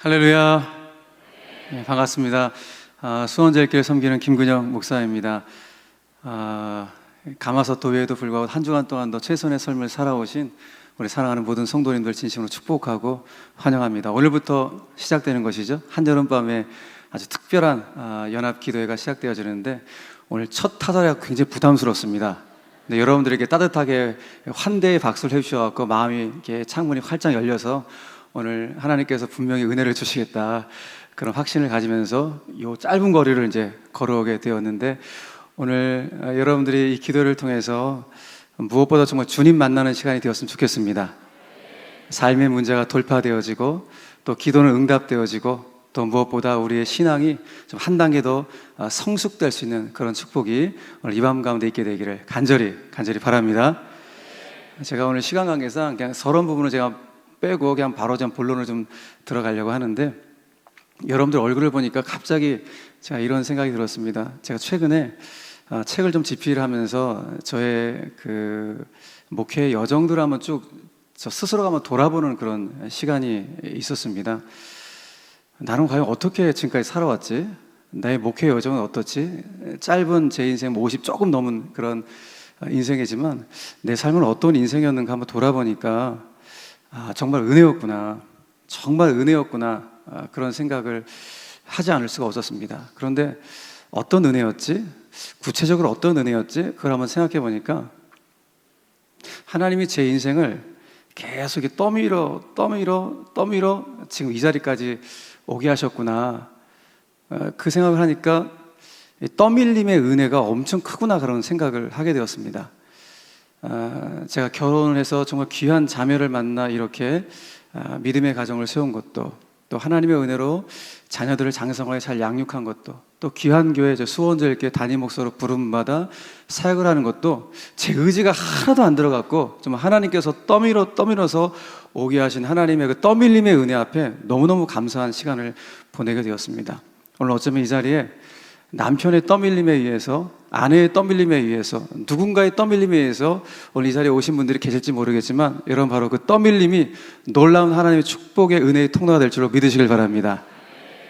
할렐루야. 네, 반갑습니다. 수원제일교회 섬기는 김근영 목사입니다. 가마솥도 외에도 불구하고 한 주간 동안도 최선의 삶을 살아오신 우리 사랑하는 모든 성도님들 진심으로 축복하고 환영합니다. 오늘부터 시작되는 것이죠. 한여름밤에 아주 특별한 연합 기도회가 시작되어지는데 오늘 첫 타자가 굉장히 부담스럽습니다. 네, 여러분들에게 따뜻하게 환대의 박수를 해주셔서 마음이 이렇게 창문이 활짝 열려서 오늘 하나님께서 분명히 은혜를 주시겠다 그런 확신을 가지면서 이 짧은 거리를 이제 걸어오게 되었는데 오늘 여러분들이 이 기도를 통해서 무엇보다 정말 주님 만나는 시간이 되었으면 좋겠습니다. 삶의 문제가 돌파되어지고 또 기도는 응답되어지고 또 무엇보다 우리의 신앙이 좀 한 단계 더 성숙될 수 있는 그런 축복이 오늘 이 밤 가운데 있게 되기를 간절히 바랍니다. 제가 오늘 시간 관계상 그냥 서론 부분을 제가 빼고 그냥 바로 본론을 좀 들어가려고 하는데 여러분들 얼굴을 보니까 갑자기 제가 이런 생각이 들었습니다. 제가 최근에 책을 좀 집필하면서 저의 그 목회 여정들을 한번 쭉 저 스스로가 한번 돌아보는 그런 시간이 있었습니다. 나는 과연 어떻게 지금까지 살아왔지? 나의 목회 여정은 어떻지? 짧은 제 인생 50 조금 넘은 그런 인생이지만 내 삶은 어떤 인생이었는가 한번 돌아보니까 정말 은혜였구나 그런 생각을 하지 않을 수가 없었습니다. 그런데 어떤 은혜였지? 구체적으로 어떤 은혜였지? 그걸 한번 생각해 보니까 하나님이 제 인생을 계속 이렇게 떠밀어 지금 이 자리까지 오게 하셨구나. 그 생각을 하니까 떠밀림의 은혜가 엄청 크구나 그런 생각을 하게 되었습니다. 제가 결혼을 해서 정말 귀한 자매를 만나 이렇게 믿음의 가정을 세운 것도 또 하나님의 은혜로 자녀들을 장성하게 잘 양육한 것도 또 귀한 교회 수원제일교회 담임 목사로 부름받아 사역을 하는 것도 제 의지가 하나도 안 들어갔고 좀 하나님께서 떠밀어서 오게 하신 하나님의 그 떠밀림의 은혜 앞에 너무너무 감사한 시간을 보내게 되었습니다. 오늘 어쩌면 이 자리에 남편의 떠밀림에 의해서 아내의 떠밀림에 의해서 누군가의 떠밀림에 의해서 오늘 이 자리에 오신 분들이 계실지 모르겠지만 여러분 바로 그 떠밀림이 놀라운 하나님의 축복의 은혜의 통로가 될 줄로 믿으시길 바랍니다.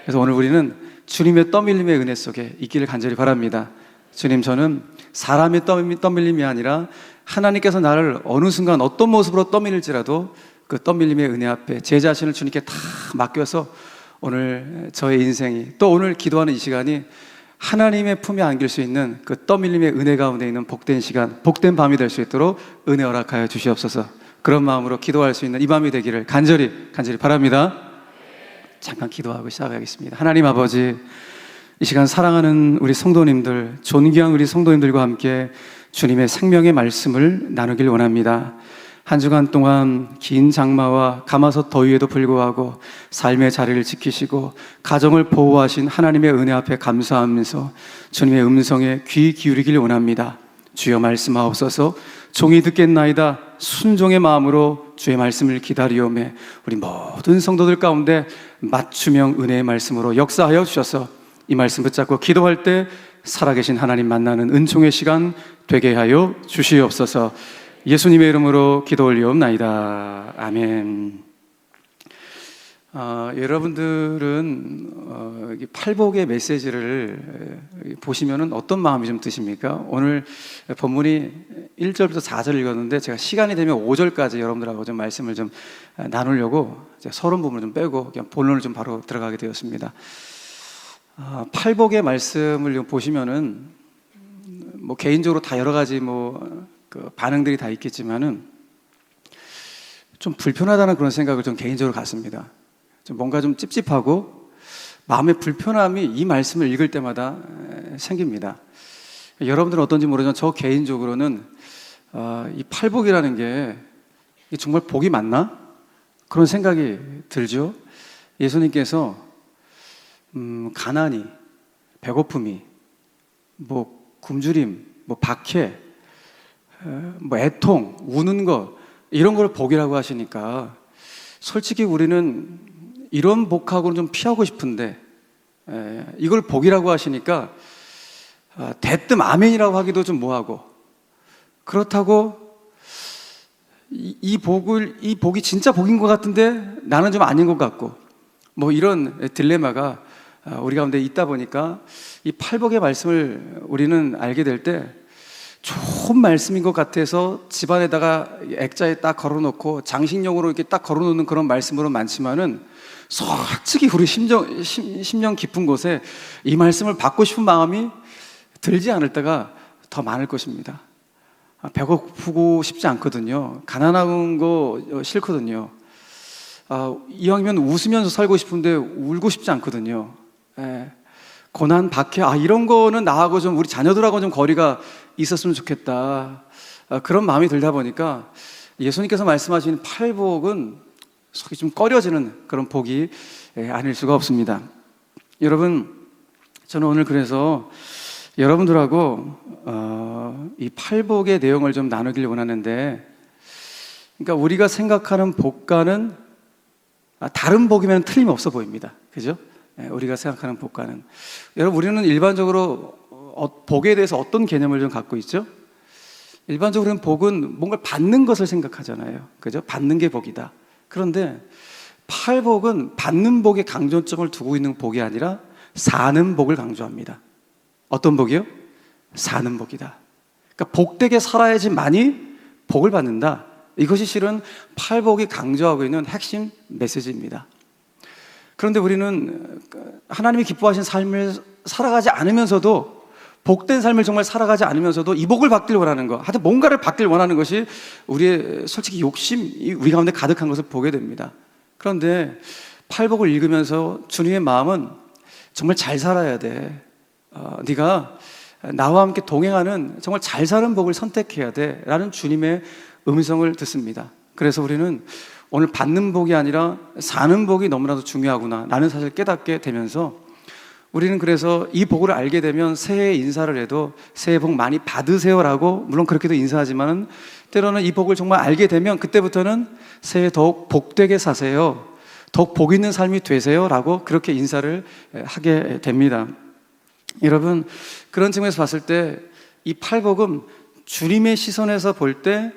그래서 오늘 우리는 주님의 떠밀림의 은혜 속에 있기를 간절히 바랍니다. 주님, 저는 사람의 떠밀림이 아니라 하나님께서 나를 어느 순간 어떤 모습으로 떠밀릴지라도 그 떠밀림의 은혜 앞에 제 자신을 주님께 다 맡겨서 오늘 저의 인생이 또 오늘 기도하는 이 시간이 하나님의 품에 안길 수 있는 그 떠밀림의 은혜 가운데 있는 복된 시간, 복된 밤이 될 수 있도록 은혜 허락하여 주시옵소서. 그런 마음으로 기도할 수 있는 이 밤이 되기를 간절히 바랍니다. 잠깐 기도하고 시작하겠습니다. 하나님 아버지, 이 시간 사랑하는 우리 성도님들, 존귀한 우리 성도님들과 함께 주님의 생명의 말씀을 나누길 원합니다. 한 주간 동안 긴 장마와 가마솥 더위에도 불구하고 삶의 자리를 지키시고 가정을 보호하신 하나님의 은혜 앞에 감사하면서 주님의 음성에 귀 기울이길 원합니다. 주여 말씀하옵소서. 종이 듣겠나이다. 순종의 마음으로 주의 말씀을 기다리오매 우리 모든 성도들 가운데 맞춤형 은혜의 말씀으로 역사하여 주셔서 이 말씀 붙잡고 기도할 때 살아계신 하나님 만나는 은총의 시간 되게 하여 주시옵소서. 예수님의 이름으로 기도 올리옵나이다. 아멘. 여러분들은 팔복의 메시지를 보시면 어떤 마음이 좀 드십니까? 오늘 본문이 1절부터 4절 읽었는데 제가 시간이 되면 5절까지 여러분들하고 좀 말씀을 좀 나누려고 서론 부분을 좀 빼고 그냥 본론을 좀 바로 들어가게 되었습니다. 팔복의 말씀을 보시면은 뭐 개인적으로 다 여러 가지 그 반응들이 다 있겠지만은 좀 불편하다는 그런 생각을 좀 개인적으로 갖습니다. 좀 뭔가 좀 찝찝하고 마음의 불편함이 이 말씀을 읽을 때마다 생깁니다. 여러분들은 어떤지 모르지만 저 개인적으로는 이 팔복이라는 게 정말 복이 맞나? 그런 생각이 들죠. 예수님께서 가난이, 배고픔이, 굶주림, 박해, 애통, 우는 것 이런 걸 복이라고 하시니까 솔직히 우리는 이런 복하고는 좀 피하고 싶은데 이걸 복이라고 하시니까 대뜸 아멘이라고 하기도 좀 뭐하고 그렇다고 이 복이 진짜 복인 것 같은데 나는 좀 아닌 것 같고 뭐 이런 딜레마가 우리 가운데 있다 보니까 이 팔복의 말씀을 우리는 알게 될 때 좋은 말씀인 것 같아서 집안에다가 액자에 딱 걸어놓고 장식용으로 이렇게 딱 걸어놓는 그런 말씀으로 많지만은 솔직히 우리 심령 깊은 곳에 이 말씀을 받고 싶은 마음이 들지 않을 때가 더 많을 것입니다. 배고프고 싶지 않거든요. 가난한 거 싫거든요. 이왕이면 웃으면서 살고 싶은데 울고 싶지 않거든요. 고난, 박해, 이런 거는 나하고 좀 우리 자녀들하고 좀 거리가 있었으면 좋겠다. 그런 마음이 들다 보니까 예수님께서 말씀하시는 팔복은 속이 좀 꺼려지는 그런 복이 아닐 수가 없습니다. 여러분, 저는 오늘 그래서 여러분들하고 이 팔복의 내용을 좀 나누길 원하는데, 그러니까 우리가 생각하는 복과는 다른 복이면 틀림없어 보입니다. 그죠? 우리가 생각하는 복과는. 여러분, 우리는 일반적으로 복에 대해서 어떤 개념을 좀 갖고 있죠? 일반적으로는 복은 뭔가를 받는 것을 생각하잖아요. 그죠? 받는 게 복이다. 그런데 팔복은 받는 복에 강조점을 두고 있는 복이 아니라 사는 복을 강조합니다. 어떤 복이요? 사는 복이다. 그러니까 복되게 살아야지만이 복을 받는다. 이것이 실은 팔복이 강조하고 있는 핵심 메시지입니다. 그런데 우리는 하나님이 기뻐하신 삶을 살아가지 않으면서도, 복된 삶을 정말 살아가지 않으면서도 이 복을 받길 원하는 것, 하여튼 뭔가를 받길 원하는 것이 우리의 솔직히 욕심이 우리 가운데 가득한 것을 보게 됩니다. 그런데 팔복을 읽으면서 주님의 마음은 정말 잘 살아야 돼. 네가 나와 함께 동행하는 정말 잘 사는 복을 선택해야 돼 라는 주님의 음성을 듣습니다. 그래서 우리는 오늘 받는 복이 아니라 사는 복이 너무나도 중요하구나 라는 사실을 깨닫게 되면서, 우리는 그래서 이 복을 알게 되면 새해 인사를 해도 새해 복 많이 받으세요라고, 물론 그렇게도 인사하지만은 때로는 이 복을 정말 알게 되면 그때부터는 새해 더욱 복되게 사세요, 더욱 복 있는 삶이 되세요라고 그렇게 인사를 하게 됩니다. 여러분, 그런 측면에서 봤을 때 이 팔복은 주님의 시선에서 볼 때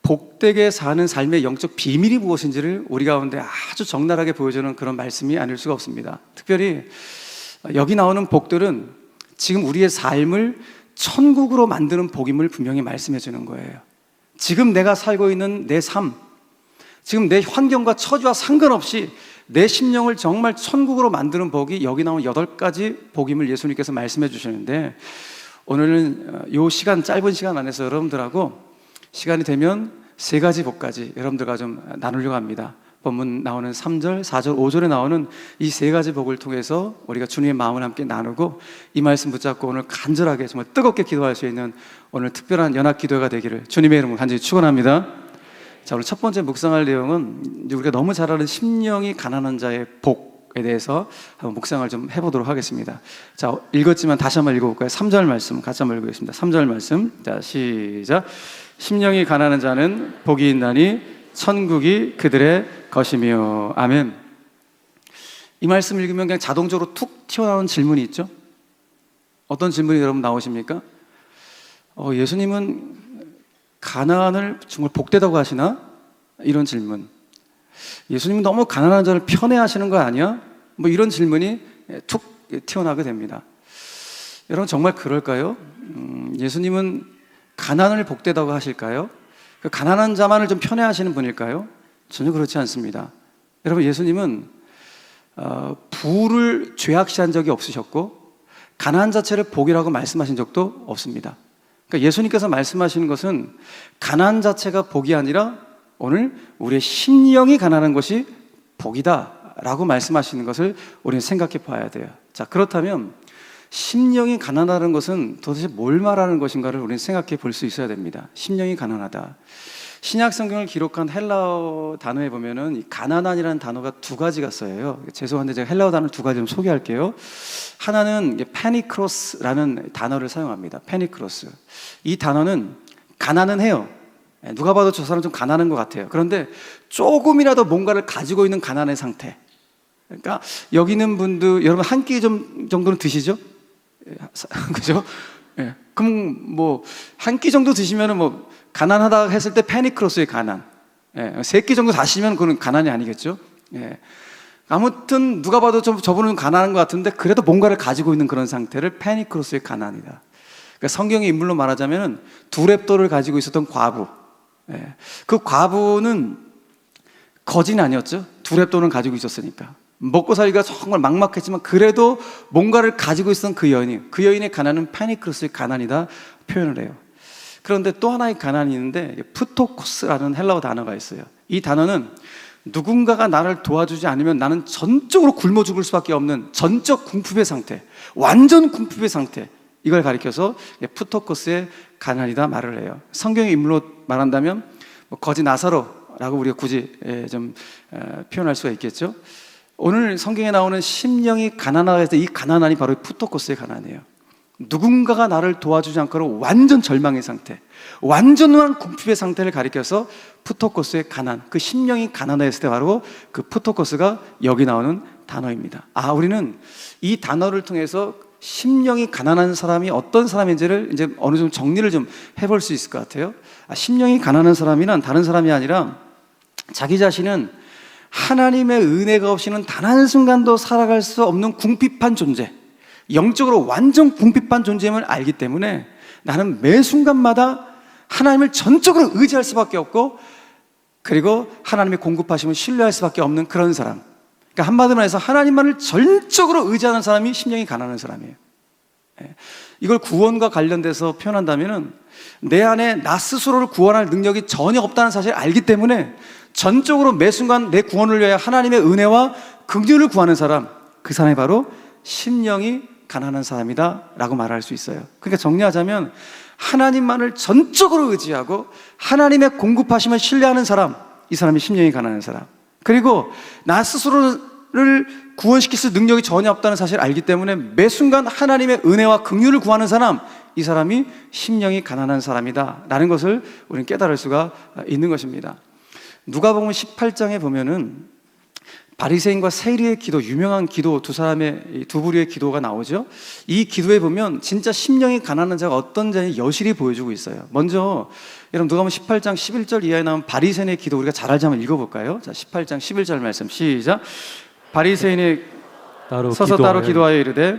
복되게 사는 삶의 영적 비밀이 무엇인지를 우리 가운데 아주 적나라하게 보여주는 그런 말씀이 아닐 수가 없습니다. 특별히 여기 나오는 복들은 지금 우리의 삶을 천국으로 만드는 복임을 분명히 말씀해 주는 거예요. 지금 내가 살고 있는 내 삶, 지금 내 환경과 처지와 상관없이 내 심령을 정말 천국으로 만드는 복이 여기 나온 8가지 복임을 예수님께서 말씀해 주시는데, 오늘은 이 시간, 짧은 시간 안에서 여러분들하고 시간이 되면 3가지 복까지 여러분들과 좀 나누려고 합니다. 본문 나오는 3절, 4절, 5절에 나오는 이 3가지 복을 통해서 우리가 주님의 마음을 함께 나누고 이 말씀 붙잡고 오늘 간절하게 정말 뜨겁게 기도할 수 있는 오늘 특별한 연합 기도가 되기를 주님의 이름으로 간절히 축원합니다. 자, 오늘 첫 번째 묵상할 내용은 우리가 너무 잘 아는 심령이 가난한 자의 복에 대해서 한번 묵상을 좀 해보도록 하겠습니다. 자, 읽었지만 다시 한번 읽어볼까요? 3절 말씀 같이 한번 읽겠습니다. 3절 말씀. 자, 시작. 심령이 가난한 자는 복이 있나니 천국이 그들의 것이며. 아멘. 이 말씀 읽으면 그냥 자동적으로 툭 튀어나오는 질문이 있죠. 어떤 질문이 여러분 나오십니까? 예수님은 가난을 정말 복되다고 하시나? 이런 질문. 예수님은 너무 가난한 자를 편애하시는 거 아니야? 뭐 이런 질문이 툭 튀어나오게 됩니다. 여러분, 정말 그럴까요? 예수님은 가난을 복되다고 하실까요? 그 가난한 자만을 좀 편애하시는 분일까요? 전혀 그렇지 않습니다. 여러분, 예수님은 부를 죄악시한 적이 없으셨고 가난 자체를 복이라고 말씀하신 적도 없습니다. 그러니까 예수님께서 말씀하시는 것은 가난 자체가 복이 아니라 오늘 우리의 심령이 가난한 것이 복이다 라고 말씀하시는 것을 우리는 생각해 봐야 돼요. 자, 그렇다면 심령이 가난하다는 것은 도대체 뭘 말하는 것인가를 우리는 생각해 볼 수 있어야 됩니다. 심령이 가난하다. 신약 성경을 기록한 헬라어 단어에 보면은 이 가난한이라는 단어가 2가지가 써요. 죄송한데 제가 헬라어 단어 2가지 좀 소개할게요. 하나는 페니크로스라는 단어를 사용합니다. 페니크로스. 이 단어는 가난은 해요. 누가 봐도 저 사람 좀 가난한 것 같아요. 그런데 조금이라도 뭔가를 가지고 있는 가난의 상태. 그러니까 여기 있는 분들, 여러분 한 끼 정도는 드시죠? 그죠? 예. 그럼 뭐 한 끼 정도 드시면은 뭐 가난하다 했을 때 페니크로스의 가난. 예. 3끼 정도 다시면 그건 가난이 아니겠죠? 예. 아무튼 누가 봐도 좀 저분은 가난한 것 같은데 그래도 뭔가를 가지고 있는 그런 상태를 패니크로스의 가난이다. 그러니까 성경의 인물로 말하자면 두 랩돌을 가지고 있었던 과부. 예. 그 과부는 거지는 아니었죠. 두 랩돌은 가지고 있었으니까. 먹고 살기가 정말 막막했지만 그래도 뭔가를 가지고 있었던 그 여인, 그 여인의 가난은 패니크로스의 가난이다 표현을 해요. 그런데 또 하나의 가난이 있는데 푸토코스라는 헬라어 단어가 있어요. 이 단어는 누군가가 나를 도와주지 않으면 나는 전적으로 굶어 죽을 수밖에 없는 전적 궁핍의 상태, 완전 궁핍의 상태, 이걸 가리켜서 푸토코스의 가난이다 말을 해요. 성경의 인물로 말한다면 거지 나사로라고 우리가 굳이 좀 표현할 수가 있겠죠. 오늘 성경에 나오는 심령이 가난하다 해서 이 가난함이 바로 푸토코스의 가난이에요. 누군가가 나를 도와주지 않고는 완전 절망의 상태, 완전한 궁핍의 상태를 가리켜서 푸토코스의 가난, 그 심령이 가난했을 때 바로 그 푸토코스가 여기 나오는 단어입니다. 우리는 이 단어를 통해서 심령이 가난한 사람이 어떤 사람인지를 이제 어느 정도 정리를 좀 해볼 수 있을 것 같아요. 심령이 가난한 사람이란 다른 사람이 아니라 자기 자신은 하나님의 은혜가 없이는 단 한순간도 살아갈 수 없는 궁핍한 존재, 영적으로 완전 궁핍한 존재임을 알기 때문에 나는 매 순간마다 하나님을 전적으로 의지할 수밖에 없고, 그리고 하나님의 공급하심을 신뢰할 수밖에 없는 그런 사람. 그러니까 한마디로 해서 하나님만을 전적으로 의지하는 사람이 심령이 가난한 사람이에요. 이걸 구원과 관련돼서 표현한다면 내 안에 나 스스로를 구원할 능력이 전혀 없다는 사실을 알기 때문에 전적으로 매 순간 내 구원을 위하여 하나님의 은혜와 긍휼을 구하는 사람, 그 사람이 바로 심령이 가난한 사람이다 라고 말할 수 있어요. 그러니까 정리하자면 하나님만을 전적으로 의지하고 하나님의 공급하심을 신뢰하는 사람, 이 사람이 심령이 가난한 사람. 그리고 나 스스로를 구원시킬 수 능력이 전혀 없다는 사실을 알기 때문에 매 순간 하나님의 은혜와 긍휼을 구하는 사람, 이 사람이 심령이 가난한 사람이다 라는 것을 우리는 깨달을 수가 있는 것입니다. 누가복음 18장에 보면은 바리새인과 세리의 기도, 유명한 기도, 두 사람의 두 부류의 기도가 나오죠. 이 기도에 보면 진짜 심령이 가난한 자가 어떤 자인지 여실히 보여주고 있어요. 먼저 여러분 누가복음 18장 11절 이하에 나온 바리새인의 기도 우리가 잘 알지 한번 읽어볼까요? 자, 18장 11절 말씀 시작. 바리새인이 서서 따로 기도하여 이르되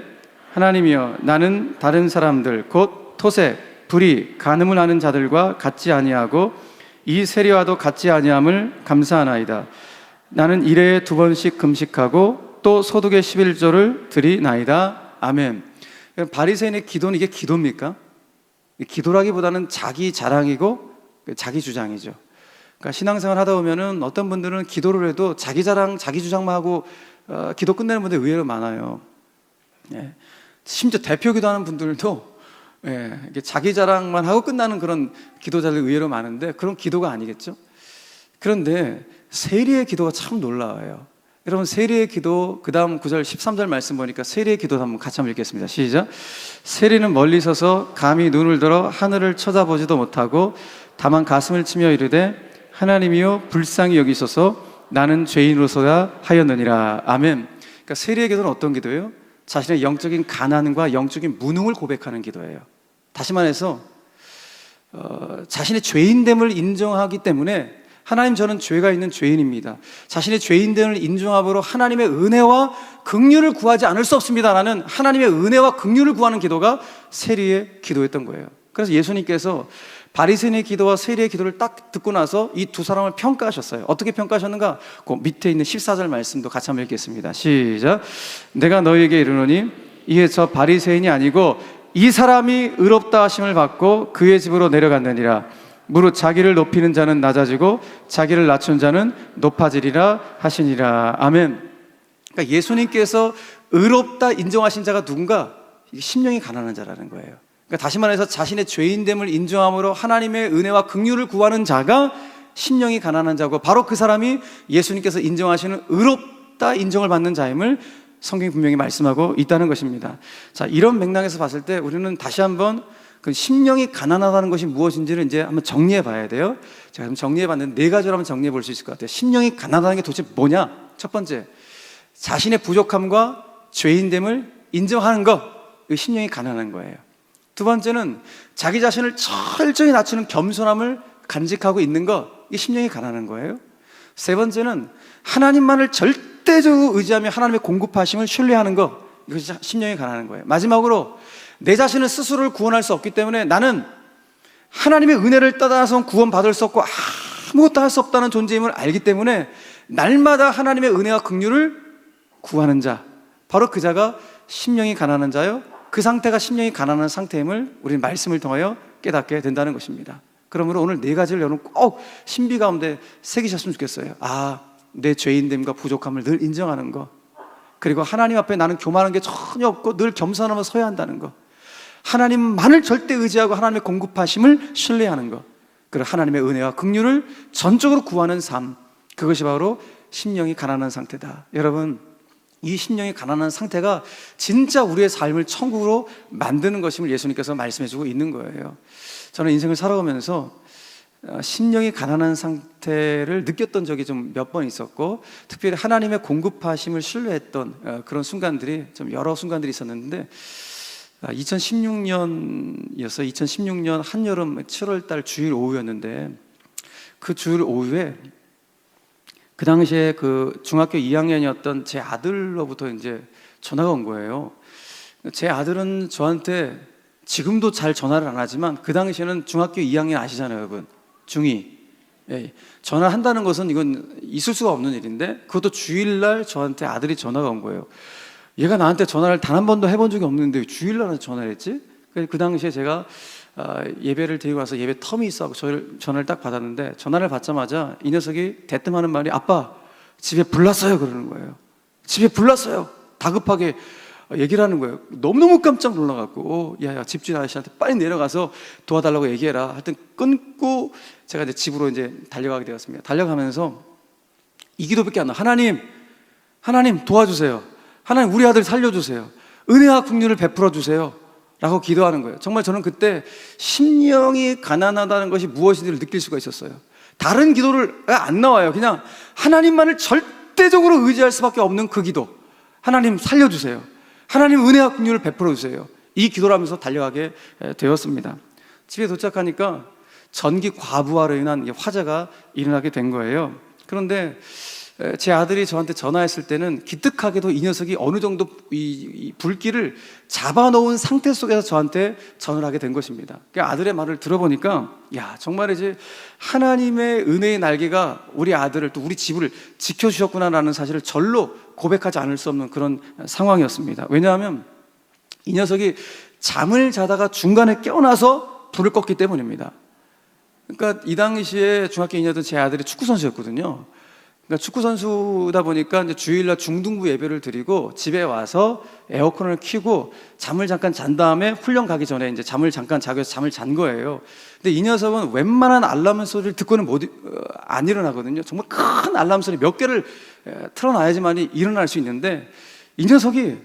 하나님이여 나는 다른 사람들 곧 토색, 불의, 간음을 하는 자들과 같지 아니하고 이 세리와도 같지 아니함을 감사하나이다. 나는 일회에 2번씩 금식하고 또 소득의 11조를 드리나이다. 아멘. 바리새인의 기도는 이게 기도입니까? 기도라기보다는 자기 자랑이고 자기 주장이죠. 그러니까 신앙생활 하다 보면은 어떤 분들은 기도를 해도 자기 자랑, 자기 주장만 하고 기도 끝내는 분들 의외로 많아요. 예. 심지어 대표 기도하는 분들도 이게 자기 자랑만 하고 끝나는 그런 기도자들 의외로 많은데 그런 기도가 아니겠죠? 그런데 세리의 기도가 참 놀라워요. 여러분 세리의 기도 그 다음 9절 13절 말씀 보니까 세리의 기도 한번 같이 한번 읽겠습니다. 시작. 세리는 멀리 서서 감히 눈을 들어 하늘을 쳐다보지도 못하고 다만 가슴을 치며 이르되 하나님이여 불쌍히 여기소서 나는 죄인으로서야 하였느니라. 아멘. 그러니까 세리의 기도는 어떤 기도예요? 자신의 영적인 가난과 영적인 무능을 고백하는 기도예요. 다시 말해서 자신의 죄인됨을 인정하기 때문에 하나님 저는 죄가 있는 죄인입니다. 자신의 죄인됨을 인정함으로 하나님의 은혜와 긍휼을 구하지 않을 수 없습니다라는 하나님의 은혜와 긍휼을 구하는 기도가 세리의 기도였던 거예요. 그래서 예수님께서 바리새인의 기도와 세리의 기도를 딱 듣고 나서 이 두 사람을 평가하셨어요. 어떻게 평가하셨는가? 그 밑에 있는 14절 말씀도 같이 한번 읽겠습니다. 시작. 내가 너희에게 이르노니 이에 저 바리새인이 아니고 이 사람이 의롭다 하심을 받고 그의 집으로 내려갔느니라. 무릇 자기를 높이는 자는 낮아지고 자기를 낮춘 자는 높아지리라 하시니라. 아멘. 그러니까 예수님께서 의롭다 인정하신 자가 누군가? 심령이 가난한 자라는 거예요. 그러니까 다시 말해서 자신의 죄인됨을 인정함으로 하나님의 은혜와 긍휼을 구하는 자가 심령이 가난한 자고 바로 그 사람이 예수님께서 인정하시는 의롭다 인정을 받는 자임을 성경이 분명히 말씀하고 있다는 것입니다. 자, 이런 맥락에서 봤을 때 우리는 다시 한번 그 심령이 가난하다는 것이 무엇인지를 이제 한번 정리해 봐야 돼요. 제가 좀 정리해 봤는데 네 가지로 한번 정리해 볼 수 있을 것 같아요. 심령이 가난하다는 게 도대체 뭐냐? 첫 번째, 자신의 부족함과 죄인됨을 인정하는 것, 이거 심령이 가난한 거예요. 두 번째는 자기 자신을 철저히 낮추는 겸손함을 간직하고 있는 것, 이게 심령이 가난한 거예요. 세 번째는 하나님만을 절대적으로 의지하며 하나님의 공급하심을 신뢰하는 것. 이것이 심령이 가난한 거예요. 마지막으로 내 자신은 스스로를 구원할 수 없기 때문에 나는 하나님의 은혜를 떠나서 구원받을 수 없고 아무것도 할 수 없다는 존재임을 알기 때문에 날마다 하나님의 은혜와 긍휼을 구하는 자, 바로 그 자가 심령이 가난한 자요, 그 상태가 심령이 가난한 상태임을 우리는 말씀을 통하여 깨닫게 된다는 것입니다. 그러므로 오늘 네 가지를 여러분 꼭 신비 가운데 새기셨으면 좋겠어요. 내 죄인됨과 부족함을 늘 인정하는 것, 그리고 하나님 앞에 나는 교만한 게 전혀 없고 늘 겸손하며 서야 한다는 것, 하나님만을 절대 의지하고 하나님의 공급하심을 신뢰하는 것, 그리고 하나님의 은혜와 긍휼을 전적으로 구하는 삶, 그것이 바로 심령이 가난한 상태다. 여러분, 이 심령이 가난한 상태가 진짜 우리의 삶을 천국으로 만드는 것임을 예수님께서 말씀해주고 있는 거예요. 저는 인생을 살아가면서 심령이 가난한 상태를 느꼈던 적이 좀 몇 번 있었고, 특별히 하나님의 공급하심을 신뢰했던 그런 순간들이 좀 여러 순간들이 있었는데, 2016년이었어요. 2016년 한여름 7월달 주일 오후였는데, 그 주일 오후에 그 당시에 그 중학교 2학년이었던 제 아들로부터 이제 전화가 온 거예요. 제 아들은 저한테 지금도 잘 전화를 안 하지만 그 당시에는 중학교 2학년 아시잖아요, 여러분. 중2. 전화한다는 것은 이건 있을 수가 없는 일인데, 그것도 주일날 저한테 아들이 전화가 온 거예요. 얘가 나한테 전화를 단 한 번도 해본 적이 없는데 주일날 전화를 했지? 그 당시에 제가 예배를 드리고 와서 예배 텀이 있어서 전화를 딱 받았는데, 전화를 받자마자 이 녀석이 대뜸하는 말이 아빠 집에 불 났어요 그러는 거예요. 집에 불 났어요. 다급하게 얘기를 하는 거예요. 너무너무 깜짝 놀라갖고 야 집주인 아저씨한테 빨리 내려가서 도와달라고 얘기해라. 하여튼 끊고 제가 이제 집으로 이제 달려가게 되었습니다. 달려가면서 이 기도밖에 안 나와요. 하나님 도와주세요. 하나님 우리 아들 살려주세요. 은혜와 긍휼을 베풀어 주세요 라고 기도하는 거예요. 정말 저는 그때 심령이 가난하다는 것이 무엇인지를 느낄 수가 있었어요. 다른 기도를 안 나와요. 그냥 하나님만을 절대적으로 의지할 수밖에 없는 그 기도. 하나님 살려주세요. 하나님 은혜와 긍휼을 베풀어 주세요. 이 기도를 하면서 달려가게 되었습니다. 집에 도착하니까 전기 과부하로 인한 화재가 일어나게 된 거예요. 그런데 제 아들이 저한테 전화했을 때는 기특하게도 이 녀석이 어느 정도 이 불길을 잡아놓은 상태 속에서 저한테 전화를 하게 된 것입니다. 아들의 말을 들어보니까 정말이지 하나님의 은혜의 날개가 우리 아들을, 또 우리 집을 지켜주셨구나라는 사실을 절로 고백하지 않을 수 없는 그런 상황이었습니다. 왜냐하면 이 녀석이 잠을 자다가 중간에 깨어나서 불을 껐기 때문입니다. 그러니까 이 당시에 중학교 2년이던 제 아들이 축구 선수였거든요. 그러니까 축구 선수다 보니까 이제 주일날 중등부 예배를 드리고 집에 와서 에어컨을 켜고 잠을 잠깐 잔 다음에 훈련 가기 전에 이제 잠을 잠깐 자기 위해서 잠을 잔 거예요. 근데 이 녀석은 웬만한 알람 소리를 듣고는 안 일어나거든요. 정말 큰 알람 소리 몇 개를 틀어놔야지만 일어날 수 있는데, 이 녀석이